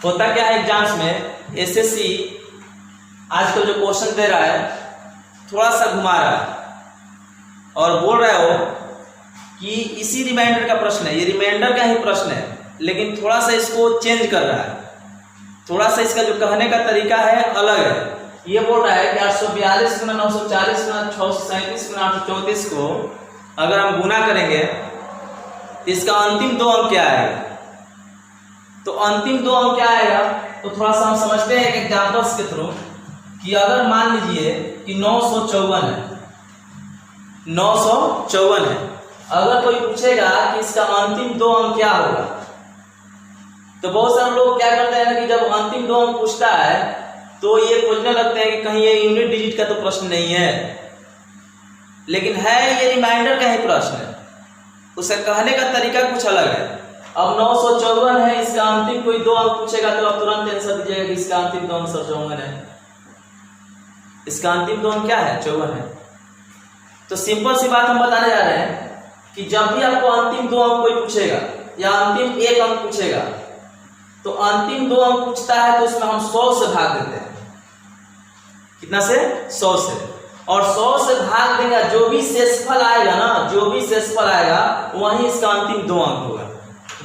होता क्या है एग्जाम्स में, एसएससी आजकल जो क्वेश्चन दे रहा है थोड़ा सा घुमा रहा है और बोल रहे हो कि इसी रिमाइंडर का प्रश्न है, ये रिमाइंडर का ही प्रश्न है लेकिन थोड़ा सा इसको चेंज कर रहा है। थोड़ा सा इसका जो कहने का तरीका है अलग है। ये बोल रहा है कि 842 गुना 940 गुना 637 गुना 834 को अगर हम गुना करेंगे तो इसका अंतिम दो अंक क्या आएगा। तो अंतिम दो अंक क्या आएगा, तो थोड़ा सा हम समझते हैं एक एग्जांपल्स के थ्रू कि अगर मान लीजिए कि 954 है, 954 है, अगर कोई पूछेगा कि इसका अंतिम दो अंक क्या होगा, तो बहुत सारे लोग क्या करते हैं कि जब अंतिम दो अंक पूछता है तो ये खोजने लगते हैं कि कहीं ये यूनिट डिजिट का तो प्रश्न नहीं है, लेकिन है ये रिमाइंडर का ही प्रश्न है, उसे कहने का तरीका कुछ अलग है। अब 954 है, इसका अंतिम कोई दो अंक पूछेगा तो आप तुरंत आंसर दीजिएगा कि इसका अंतिम दो अंक 54 है। इसका अंतिम दो अंक क्या है, 54 है। तो सिंपल सी बात हम बताने जा रहे हैं कि जब भी आपको अंतिम दो अंक कोई पूछेगा या अंतिम एक अंक पूछेगा, तो अंतिम दो अंक पूछता है तो उसमें हम 100 से भाग देते हैं। कितना से, 100 से, और 100 से भाग देगा, जो भी शेषफल आएगा ना, जो भी शेषफल आएगा वही इसका अंतिम दो अंक होगा।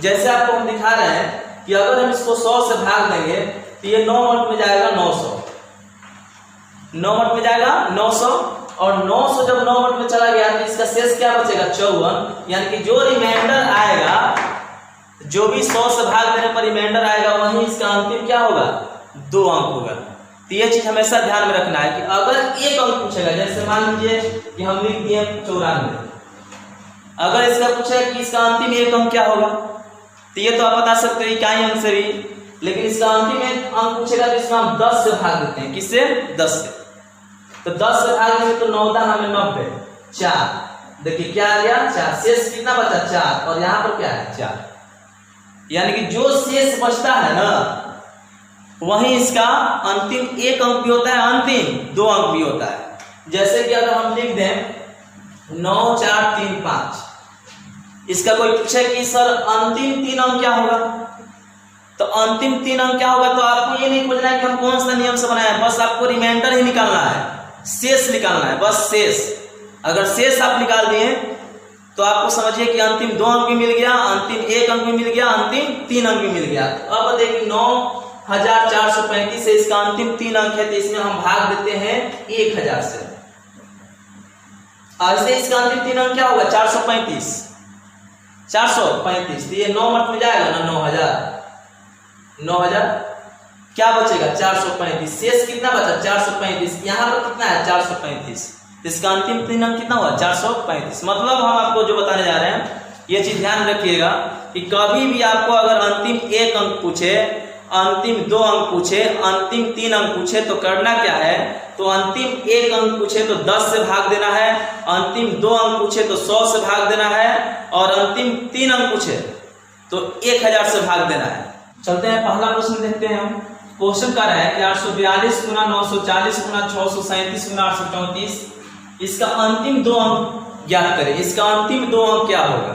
जैसे आपको हम दिखा रहे हैं कि अगर हम इसको 100 से भाग देंगे तो ये 9 मट में जाएगा 900, 9 मट में जाएगा 900, और 900 जब 9 मट में चला गया तो इसका शेष क्या बचेगा, 54, यानी कि जो रिमाइंडर आएगा, जो भी 100 से भाग देने पर रिमाइंडर आएगा वही इसका अंतिम क्या होगा, दो अंक होगा। तो ये चीज हमेशा ध्यान में रखना है कि अगर एक अंक पूछेगा, जैसे मान लीजिए कि हम लिख दिए 94, अगर इसका पूछेगा कि इसका अंतिम एक अंक क्या होगा, तो ये तो आप बता सकते हो इकाई अंक से भी, लेकिन इसका अंतिम एक अंक पूछेगा तो इसमें हम 10 से भाग देते हैं। किससे, 10 से। तो 10 से भाग देंगे तो 9 हमें 90, 4, देखिए क्या आ गया, 4, शेष कितना बचा, 4, और यहाँ पर क्या है, 4, यानी कि जो शेष बचता है ना वही इसका अंतिम एक अंक भी होता है, अंतिम दो अंक भी होता है। जैसे कि अगर हम लिख दें 9 4 3 5, इसका कोई पूछे कि सर अंतिम 3 अंक क्या होगा, तो अंतिम 3 अंक क्या होगा, तो आपको ये नहीं खोजना है कि हम कौन सा नियम से बनाए, बस आपको रिमाइंडर ही निकालना है, शेष निकालना है, बस शेष। अगर शेष आप निकाल दिए तो आपको समझिए कि अंतिम दो अंक भी मिल गया, अंतिम एक अंक भी मिल गया, अंतिम 3 अंक भी मिल गया। तो अब देखिए 9435 से इसका अंतिम 3 अंक है, तो इसमें हम भाग देते हैं 1000 से। ऐसे इसका अंतिम 3 अंक क्या होगा, 435, 435, तो ये 9 मत में जाएगा ना, 9000, क्या बचेगा, 435, शेष कितना बचा, 435, यहाँ पर कितना है, 435, इसका अंतिम 3 अंक कितना हुआ, 435। मतलब हम आपको जो बताने जा रहे हैं ये चीज ध्यान रखिएगा कि कभी भी आपको अगर अंतिम एक अंक पूछे, अंतिम दो अंक पूछे, अंतिम 3 अंक पूछे, तो करना क्या है, तो अंतिम एक अंक पूछे तो 10 से भाग देना है, अंतिम 2 अंक पूछे तो 100 से भाग देना है, और अंतिम 3 अंक पूछे तो 1000 से भाग देना है। चलते हैं पहला प्रश्न देखते हैं हम। क्वेश्चन कर रहा है कि 842 गुना 940 गुना 637 गुना 834, इसका अंतिम दो अंक ज्ञात करें, इसका अंतिम दो अंक क्या होगा।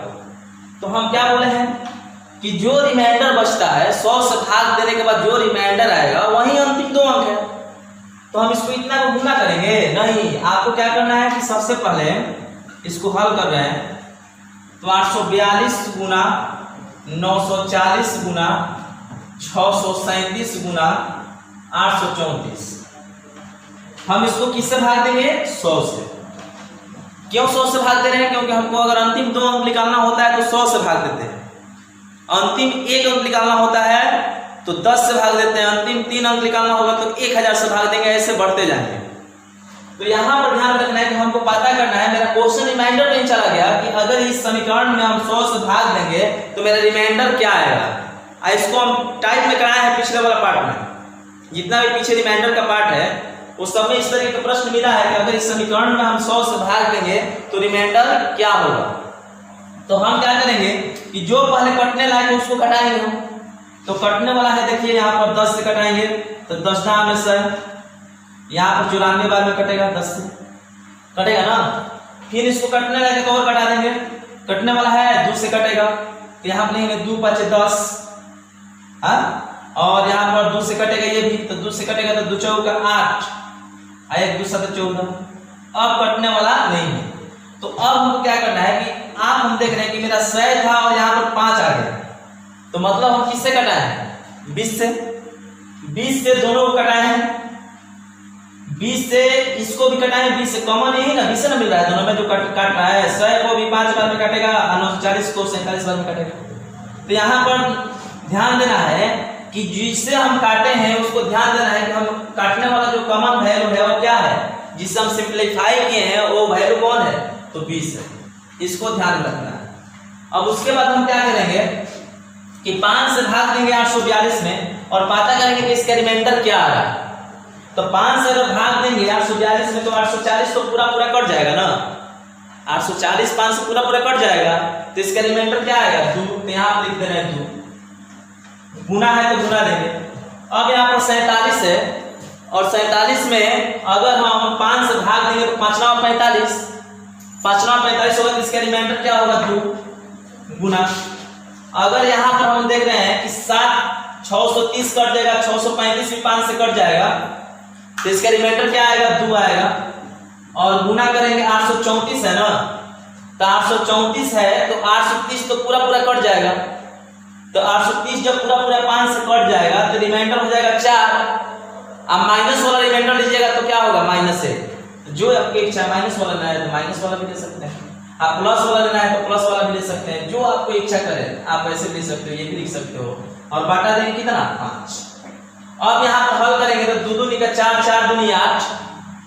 तो हम क्या बोले हैं कि जो रिमाइंडर बचता है 100 से भाग देने के बाद जो रिमाइंडर आएगा वही अंतिम दो अंक है। तो हम इसको इतना को गुना करेंगे नहीं, आपको क्या करना है कि सबसे पहले इसको हल कर रहे हैं, तो 842 गुना 940 गुना 637 गुना 834, हम इसको किससे भाग देंगे, 100 से। क्यों 100 से भाग दे रहे हैं, क्योंकि हमको अगर अंतिम 2 अंक निकालना होता है तो 100 से भाग देते हैं, अंतिम 1 अंक निकालना होता है तो 10 से भाग देते हैं, अंतिम 3 अंक निकालना होगा तो 1000 से भाग देंगे, ऐसे बढ़ते जाएंगे। तो यहाँ पर ध्यान रखना है कि हमको पता करना है, मेरा क्वेश्चन रिमाइंडर में चला गया कि अगर इस समीकरण में हम 100 से भाग देंगे तो मेरा रिमाइंडर क्या आएगा। इसको हम टाइप में कराए हैं पिछले वाला पार्ट में, जितना भी पीछे रिमाइंडर का पार्ट है उस सब में इस तरह का प्रश्न मिला है कि अगर इस समीकरण में हम 100 से भाग देंगे तो रिमाइंडर क्या होगा। तो हम क्या करेंगे कि जो पहले कटने लायक है उसको घटाएंगे हम। तो कटने वाला है, देखिए यहाँ पर 10 से घटाएंगे तो 10 में से यहाँ पर 94 बार में कटेगा, 10 से कटेगा ना। फिर इसको कटने लायक तो और घटा देंगे, कटने वाला है 2 से कटेगा तो यहाँ पर लेंगे 2 5 10, और यहाँ पर 2 से कटेगा ये भी, तो 2 से कटेगा तो 2 चौका 8, 1 2 7 14। अब कटने वाला नहीं है, तो अब हमको क्या करना है कि आप हम देख रहे हैं कि मेरा 100 था और यहाँ पर 5 आ गया, तो मतलब हम किससे कटाए, 20 से। 20 से दोनों को कटाए हैं, 20 से इसको भी कटाए, 20 से कॉमन यही ना, 20 से ना मिल रहा है दोनों में जो काट रहा है। 100 को भी 5 बार में काटेगा और 940 को 47 बार में काटेगा। तो यहाँ पर ध्यान देना है कि जिससे हम काटे हैं उसको ध्यान देना है कि हम काटने वाला जो कॉमन वैल्यू है वो क्या है, जिससे हम सिंप्लीफाई किए हैं वो वैल्यू कौन है, तो 20 है। इसको ध्यान रखना है। अब उसके बाद हम क्या करेंगे कि 5 से भाग देंगे 842 में और पता करेंगे कि इसका रिमाइंडर क्या आ रहा है। तो 5 से अगर भाग देंगे 842 में तो 840 तो पूरा पूरा कट जाएगा ना, 840 5 से पूरा पूरा कट जाएगा। तो इसका रिमाइंडर क्या आएगा, 2। तो यहाँ आप लिख दे रहे हैं 2, गुना है तो गुना देंगे। अब यहाँ पर 47 है और 47 में अगर हम 5 से भाग देंगे तो 5 9 45, 5 9 45 होगा तो इसका रिमाइंडर क्या होगा, 2 गुना। अगर यहाँ पर हम देख रहे हैं कि 7 630 कट जाएगा, 635 भी 5 से कट जाएगा, तो इसका रिमाइंडर क्या आएगा, 2 आएगा। और गुना करेंगे 834 है ना, तो 834 है तो 830 तो पूरा पूरा कट जाएगा। तो 830 जब पूरा पूरा 5 से कट जाएगा तो रिमाइंडर हो जाएगा 4। अब माइनस वाला रिमाइंडर लीजिएगा तो क्या होगा, -1। जो आपकी इच्छा, माइनस वाला लेना है तो माइनस वाला भी ले सकते हैं, आप प्लस वाला लेना है तो प्लस वाला भी ले सकते हैं, जो आपको इच्छा करे आप ऐसे भी ले सकते हो, ये भी लिख सकते हो। और बांटा देंगे कितना, 5। अब यहाँ पर हल करेंगे तो 2 दूनी का 4, 4 दूनी 8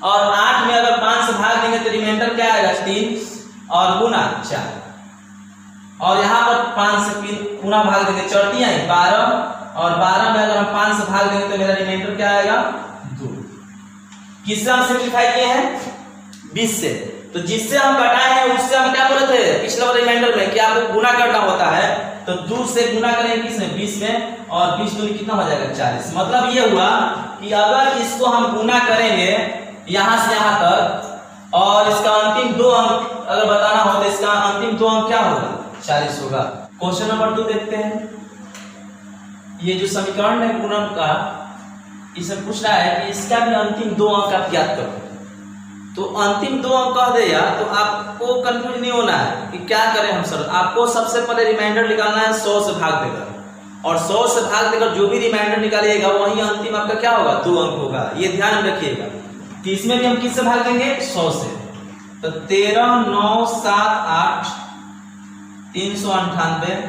और 8 में अगर 5 से भाग देंगे तो रिमाइंडर क्या आएगा, 3 और गुना 4। और यहाँ पर 5 से गुना भाग देंगे, चौथी आई 12 और 12 में अगर हम 5 से भाग देंगे तो मेरा रिमाइंडर क्या आएगा, 2। किससे हम सिंप्लीफाई किए हैं, 20 से। तो जिससे हम घटाए हैं उससे हम क्या बोले थे पिछले वाले रिमाइंडर में कि आपको गुना करना होता है, तो 2 से गुना करेंगे किसमें, 20 में, और 20 दूनी कितना हो जाएगा, 40। मतलब ये हुआ कि अगर इसको हम गुना करेंगे यहां से यहां तक और इसका अंतिम 2 अंक अगर बताना हो तो इसका अंतिम 2 अंक क्या होगा, 40 होगा। क्वेश्चन नंबर 2 देखते हैं। ये जो समीकरण है गुणन का, इसमें पूछ रहा है कि इसका भी अंतिम 2 अंक आप ज्ञात करो। तो अंतिम 2 अंक कह दे यार तो आपको कंफ्यूज नहीं होना है कि क्या करें हम सर। आपको सबसे पहले रिमाइंडर निकालना है 100 से भाग देकर, और 100 से भाग देकर जो भी रिमाइंडर निकालिएगा वही अंतिम आपका क्या होगा, 2 अंक होगा। ये ध्यान रखिएगा कि इसमें भी हम किससे भाग देंगे, 100 से। तो 13 9 7 8 398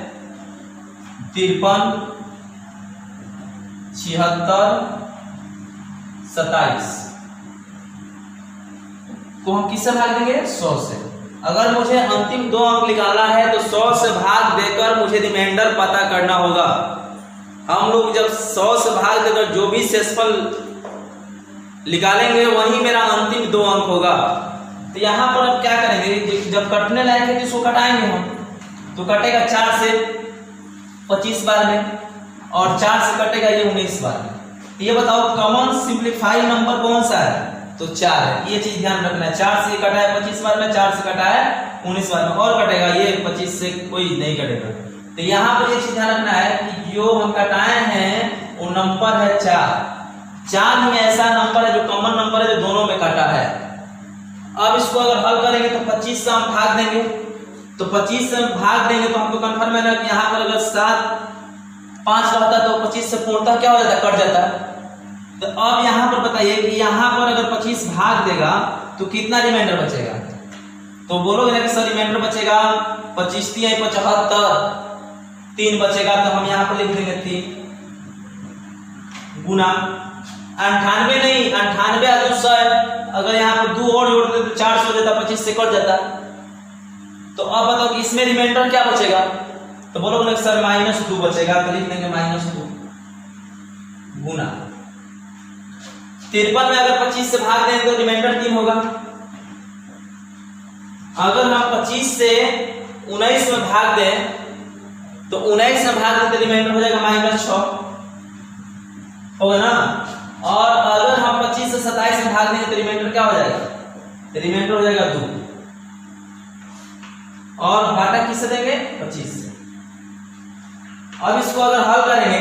53 76 27 को हम किससे भाग देंगे, 100 से। अगर मुझे अंतिम 2 अंक निकालना है तो 100 से भाग देकर मुझे रिमाइंडर पता करना होगा। हम लोग जब 100 से भाग देकर जो भी शेषफल निकालेंगे वही मेरा अंतिम 2 अंक होगा। तो यहाँ पर अब क्या करेंगे, जब कटने लायक है तो इसको कटाएंगे हम, तो कटेगा 4 से 25 बार में और 4 से कटेगा ये 19 बार में। ये बताओ कॉमन सिंप्लीफाई नंबर कौन सा है, तो 4 है। ये चीज ध्यान रखना है, 4 से कटा है 25 बार में, 4 से कटा है 19 बार में, और कटेगा ये 25 से कोई नहीं कटेगा। तो यहाँ पर ये चीज ध्यान रखना है कि जो हम कटाए हैं वो नंबर है 4 ही ऐसा नंबर है जो कॉमन नंबर है जो दोनों में कटा है। अब इसको अगर हल करेंगे तो 25 से हम भाग देंगे, तो 25 से भाग देंगे तो हमको कंफर्म है ना कि यहाँ पर अगर 7 5 रहता तो 25 से पूर्णतः क्या हो जाता, कट जाता। तो अब यहाँ पर बताइए कि यहाँ पर अगर 25 भाग देगा तो कितना रिमाइंडर बचेगा, तो बोलोगे ना कि सर रिमाइंडर बचेगा 25 3 75 3 बचेगा। तो हम यहाँ पर लिख देंगे 3 गुना 98 नहीं 98 और 200, अगर यहाँ पर 2 और जोड़ देते तो 400 हो जाता, 25 से कट जाता। तो अब बताओ कि इसमें रिमाइंडर क्या बचेगा, तो बोलोगे ना सर -2 बचेगा, तो लिख देंगे -2 गुना 53 में अगर 25 से भाग दें तो रिमाइंडर 3 होगा। अगर हम 25 से 19 में भाग दें तो 19 में भाग दें तो रिमाइंडर हो जाएगा -6 होगा ना। और अगर हम 25 से 27 में भाग देंगे तो रिमाइंडर क्या हो जाएगा, रिमाइंडर हो जाएगा 2, और बाटा किससे देंगे, 25 से। अब इसको अगर हल करेंगे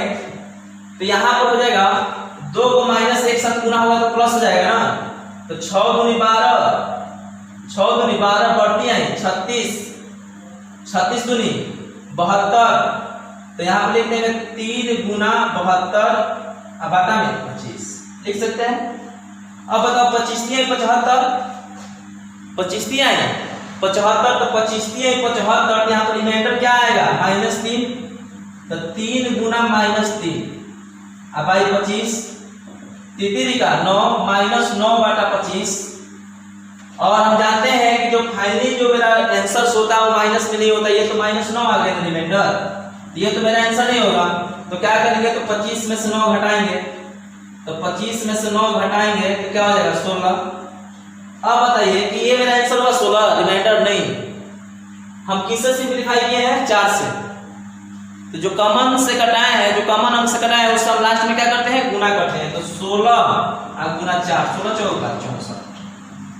तो यहां पर हो जाएगा 2 को -1 साथ गुना होगा तो प्लस हो जाएगा ना। तो 6 दूनी 12 बढ़ती आई 36 36 दूनी 72। तो यहाँ पर लिख देंगे 3 गुना 72 अब आटा में 25 लिख सकते हैं। अब बताओ 25 तिया 75, 25 तिया 75, तो 25 तिया 75, यहाँ पर रिमाइंडर क्या आएगा -3, तो 3 गुना -3 अब आई 25 तितरी का 9 -9/25। और हम जानते हैं कि जो फाइनली जो मेरा आंसर होता है वो माइनस में नहीं होता, ये तो -9 आ गया रिमाइंडर, ये तो मेरा आंसर नहीं होगा। तो क्या करेंगे, तो 25 में से 9 घटाएंगे, तो 25 में से 9 घटाएंगे तो क्या हो जाएगा 16। अब बताइए कि ये मेरा आंसर होगा 16, रिमाइंडर नहीं। हम किससे सिंपलीफाई किए हैं 4 से, तो जो कॉमन से कटाए हैं, जो कॉमन अंक से कटाए हैं उसका हम लास्ट में क्या करते हैं गुना करते हैं। तो 16 और गुना 4, 16 चौका 64।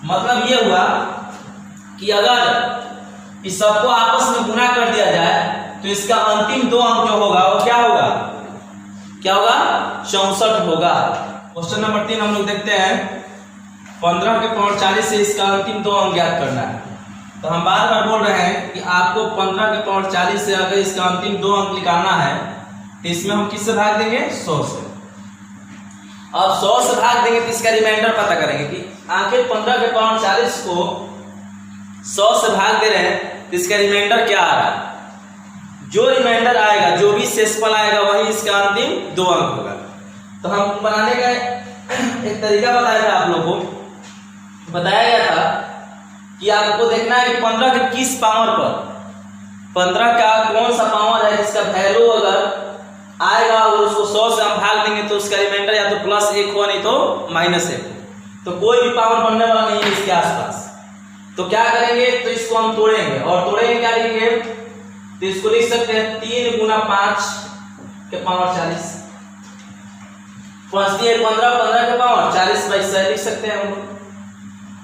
मतलब ये हुआ कि अगर इस सबको आपस में गुना कर दिया जाए तो इसका अंतिम 2 अंक जो होगा वो क्या होगा, क्या होगा 64 होगा। क्वेश्चन नंबर 3 हम लोग देखते हैं। 15 के पावर 40 से इसका अंतिम 2 अंक ज्ञात करना है। तो हम बार बार बोल रहे हैं कि आपको 15 के पावर 40 से अगर इसका अंतिम 2 अंक निकालना है तो इसमें हम किससे भाग देंगे 100 से। अब 100 से भाग देंगे तो इसका रिमाइंडर पता करेंगे कि आखिर 15 के पावर 40 को 100 से भाग दे रहे हैं तो इसका रिमाइंडर क्या आ रहा है। जो रिमाइंडर आएगा, जो भी शेषफल आएगा वही इसका अंतिम 2 अंक होगा। तो हम बनाने का एक तरीका बताया था, आप लोगों को बताया गया था कि आपको देखना है कि 15 के किस पावर पर, 15 का कौन सा पावर है जिसका वैल्यू अगर आएगा और उसको 100 से हम भाग देंगे तो उसका रिमाइंडर या तो +1 हो नहीं तो -1। तो कोई भी पावर बनने वाला नहीं है इसके आसपास। तो क्या करेंगे, तो इसको हम तोड़ेंगे, और तोड़ेंगे क्या लिखेंगे, तो इसको लिख सकते हैं 3 गुना 5 के पावर 40। 5 3 15, 15 के पावर 40/100 लिख सकते हैं हम लोग।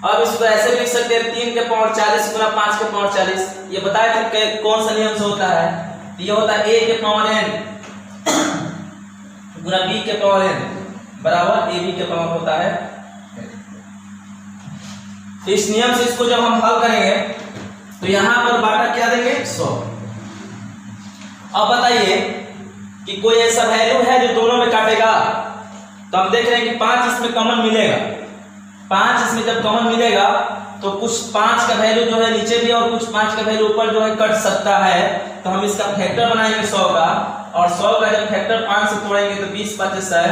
अब इसको ऐसे लिख सकते हैं 3 के पावर 40 गुना 5 के पावर 40। ये बताए थे कौन सा नियम से होता है, ये होता है a के पावर n गुना b के पावर n बराबर ab के पावर होता है। तो इस नियम से इसको जब हम हल करेंगे तो यहां पर बाटा क्या देंगे 100। अब बताइए कि कोई ऐसा वैल्यू है जो दोनों में काटेगा। तो हम देख रहे हैं कि 5 इसमें कॉमन मिलेगा, 5 इसमें जब कॉमन मिलेगा तो कुछ 5 का वैल्यू जो है नीचे भी और कुछ 5 का वैल्यू ऊपर जो है कट सकता है। तो हम इसका फैक्टर बनाएंगे 100 का, और 100 का जब फैक्टर 5 से तोड़ेंगे तो 20 × 5 = 100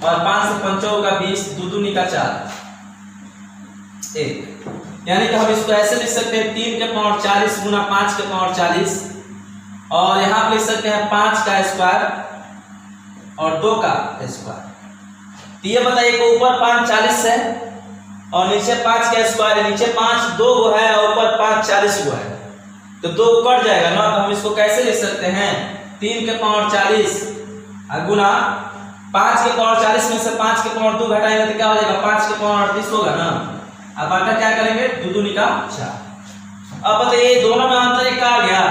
और 5 से 5 का 20, 2 दूनी का 4 1। यानी कि हम इसको ऐसे लिख सकते हैं 3 के पावर 40 गुना 5 के पावर 40, और यहाँ पे लिख सकते हैं 5 का स्क्वायर और 2 का स्क्वायर। तो ये बताइए कि ऊपर 5 40 है और नीचे 5 का स्क्वायर है, नीचे 5 2 गो है और ऊपर 5 40 गो है, तो 2 कट जाएगा ना। तो हम इसको कैसे लिख सकते हैं 3 के पावर 40 गुना 5 के पावर 40 में से 5 के पावर 2 घटाएंगे तो क्या हो जाएगा 5 के पावर 38 होगा ना। अब आटा क्या करेंगे 2 दूनी का 4। अब बताइए दोनों में अंतर 1 का आ गया,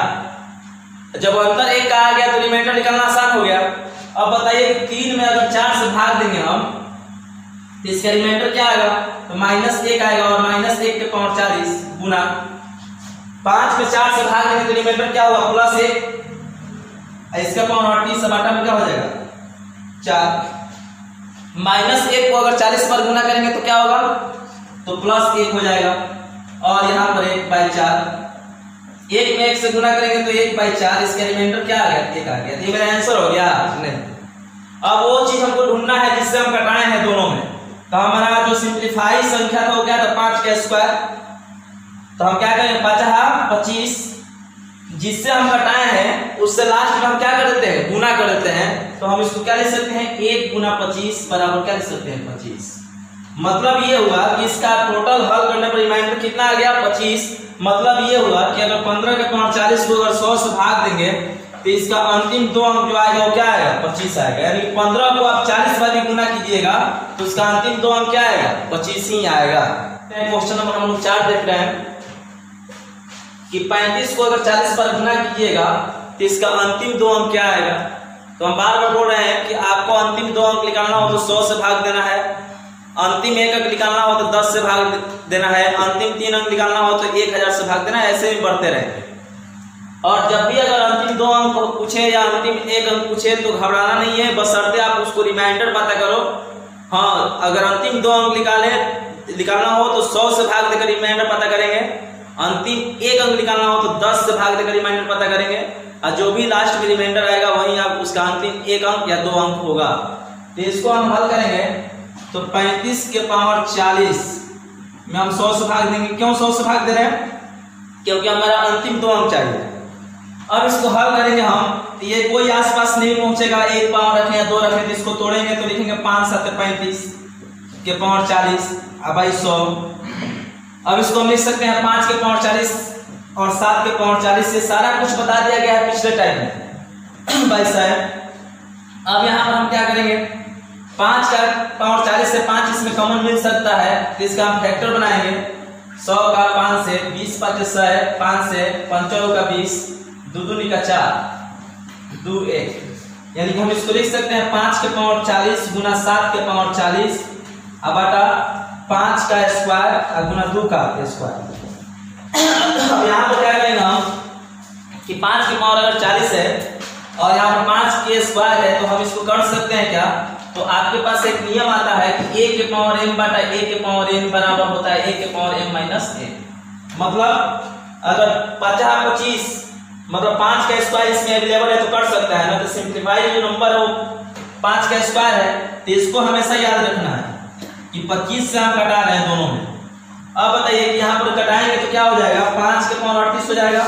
जब अंतर 1 का आ गया तो रिमाइंडर निकालना आसान हो गया। अब बताइए 3 में अगर 4 से भाग देंगे हम तो इसका रिमाइंडर क्या आएगा, तो -1 आएगा, और -1 के पावर 40 गुना 5 में 4 से भाग देंगे तो रिमाइंडर क्या होगा +1, इसका पावर 38 सब आटा में क्या हो जाएगा 4। -1 को अगर 40 पर गुना करेंगे तो क्या होगा, तो +1 हो जाएगा, और यहाँ पर 1/4, 1 में 1 से गुना करेंगे तो 1/4, इसका रिमाइंडर क्या आ गया 1 आ गया। तो ये मेरा आंसर हो गया नहीं। अब वो चीज हमको ढूंढना है जिससे हम घटाए हैं दोनों में। तो हमारा जो सिंप्लीफाई संख्या था वो क्या था 5 का स्क्वायर। तो हम क्या करेंगे 25, जिससे हम घटाए हैं उससे लास्ट में हम क्या कर देते हैं गुना कर देते हैं। तो हम इसको क्या लिख सकते हैं 1 गुना 25 बराबर क्या लिख सकते हैं 25। मतलब ये हुआ कि इसका टोटल हल करने पर रिमाइंडर कितना आ गया 25। मतलब ये हुआ कि अगर 15 के पावर 40 को अगर 100 से भाग देंगे तो इसका अंतिम 2 अंक जो आएगा वो क्या आएगा 25 आएगा। यानी 15 को आप 40 वाली गुना कीजिएगा तो उसका अंतिम 2 अंक क्या आएगा 25 ही आएगा। क्वेश्चन नंबर हम लोग 4 देख रहे हैं कि 35 को अगर 40 पर गुना कीजिएगा तो इसका अंतिम 2 अंक क्या आएगा। तो हम बार बार बोल रहे हैं कि आपको अंतिम 2 अंक निकालना हो तो 100 से भाग देना है, अंतिम 1 अंक निकालना हो तो 10 से भाग देना है, अंतिम 3 अंक निकालना हो तो 1000 से भाग देना है। ऐसे ही बढ़ते रहेंगे। और जब भी अगर अंतिम 2 अंक अंक पूछे या अंतिम 1 अंक पूछे तो घबराना नहीं है, बशर्ते आप उसको रिमाइंडर पता करो। हाँ, अगर अंतिम 2 अंक निकालना हो तो 100 से भाग देकर रिमाइंडर पता करेंगे, अंतिम 1 अंक निकालना हो तो 10 से भाग देकर रिमाइंडर पता करेंगे, और जो भी लास्ट में रिमाइंडर आएगा वही आप उसका अंतिम 1 अंक या 2 अंक होगा। तो इसको हम हल करेंगे तो 35 के पावर 40 में हम 100 से भाग देंगे। क्यों 100 से भाग दे रहे हैं? क्योंकि हमारा अंतिम 2 अंक चाहिए। अब इसको हल करेंगे हम, ये कोई आसपास नहीं पहुंचेगा, 1 पावर रखें या 2 रखें, तो इसको तोड़ेंगे तो लिखेंगे 5 7 35 के पावर 40 अब 100। अब इसको हम लिख सकते हैं 5 के पावर 40 और 7 के पावर 40 से सारा कुछ बता दिया गया है पिछले टाइम में भाई साहब। अब यहाँ पर हम क्या करेंगे, 5 का पावर 40 से 5 इसमें कॉमन मिल सकता है, तो इसका हम फैक्टर बनाएंगे। 100 का 5 से 20 5 100 है, 5 से 5 का 20, 2 दूनी का 4, 2 1, यानी कि हम इसको लिख सकते हैं 5 के पावर 40 गुना 7 के पावर 40 अब बटा 5 का स्क्वायर गुना 2 का स्क्वायर। अब यहाँ पर क्या करेंगे हम कि 5 की पावर अगर 40 है और यहाँ पर 5 के स्क्वायर है तो हम इसको कर सकते हैं क्या, तो आपके पास एक नियम आता है कि 1 के पावर m बटा 1 के पावर n बराबर होता है 1 के पावर m माइनस n। मतलब अगर 50 25 मतलब 5 का स्क्वायर इसमें अवेलेबल है तो कर सकता है ना, तो सिंप्लीफाई जो नंबर है वो 5 का स्क्वायर है, तो इसको हमेशा याद रखना है कि 25 से हम घटा रहे हैं दोनों में। अब बताइए कि यहाँ पर घटाएंगे तो क्या हो जाएगा, 5 के पावर 38 हो जाएगा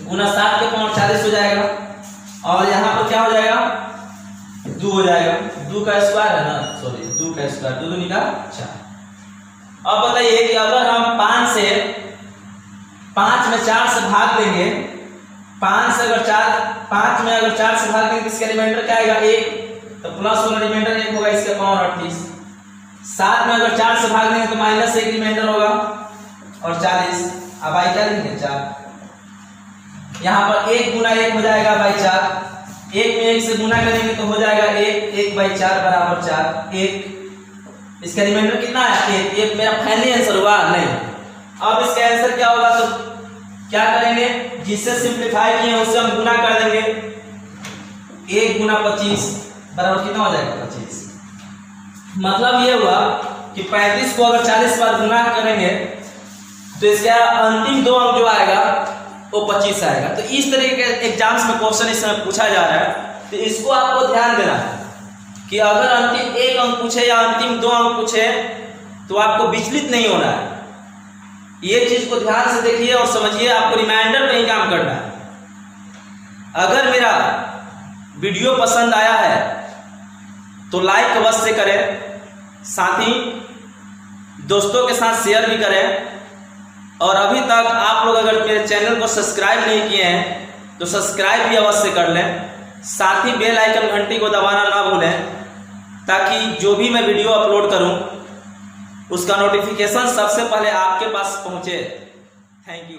गुना 7 के पावर 40 हो जाएगा, और यहाँ पर क्या हो जाएगा 2 हो जाएगा, 2 का स्क्वायर है ना, सॉरी 2 का स्क्वायर 2 दूनी का 4। अब बताइए कि अगर हम 5 में 4 से भाग देंगे, 5 से अगर 5 में अगर 4 से भाग देंगे तो इसका रिमाइंडर क्या आएगा 1, तो प्लस वाला रिमाइंडर 1 होगा इसका पावर 38। 7 में अगर 4 से भाग देंगे तो माइनस 1 रिमाइंडर होगा और 40। अब आई क्या लिखेंगे 4, यहाँ पर 1 गुना 1 हो जाएगा बाई 4, 1 में 1 से गुना करेंगे तो हो जाएगा 1 बाई 4 बराबर 4 1। इसका रिमाइंडर कितना है 1, ये मेरा फाइनल आंसर हुआ नहीं। अब इसका आंसर क्या होगा, तो क्या करेंगे, जिससे सिंप्लीफाई किए उससे हम गुना कर देंगे, 1 गुना 25 बराबर कितना हो जाएगा 25। मतलब ये हुआ कि 35 को अगर 40 बार गुना करेंगे तो इसका अंतिम 2 अंक जो आएगा वो 25 आएगा। तो इस तरीके के एग्जाम्स में क्वेश्चन इस समय पूछा जा रहा है, तो इसको आपको ध्यान देना है कि अगर अंतिम 1 अंक पूछे या अंतिम 2 अंक पूछे तो आपको विचलित नहीं होना है। ये चीज को ध्यान से देखिए और समझिए, आपको रिमाइंडर पे ही काम करना है। अगर मेरा वीडियो पसंद आया है तो लाइक अवश्य करें, साथ ही दोस्तों के साथ शेयर भी करें, और अभी तक आप लोग अगर मेरे चैनल को सब्सक्राइब नहीं किए हैं तो सब्सक्राइब भी अवश्य कर लें। साथ ही बेल आइकन घंटी को दबाना ना भूलें, ताकि जो भी मैं वीडियो अपलोड करूं उसका नोटिफिकेशन सबसे पहले आपके पास पहुंचे। Thank you.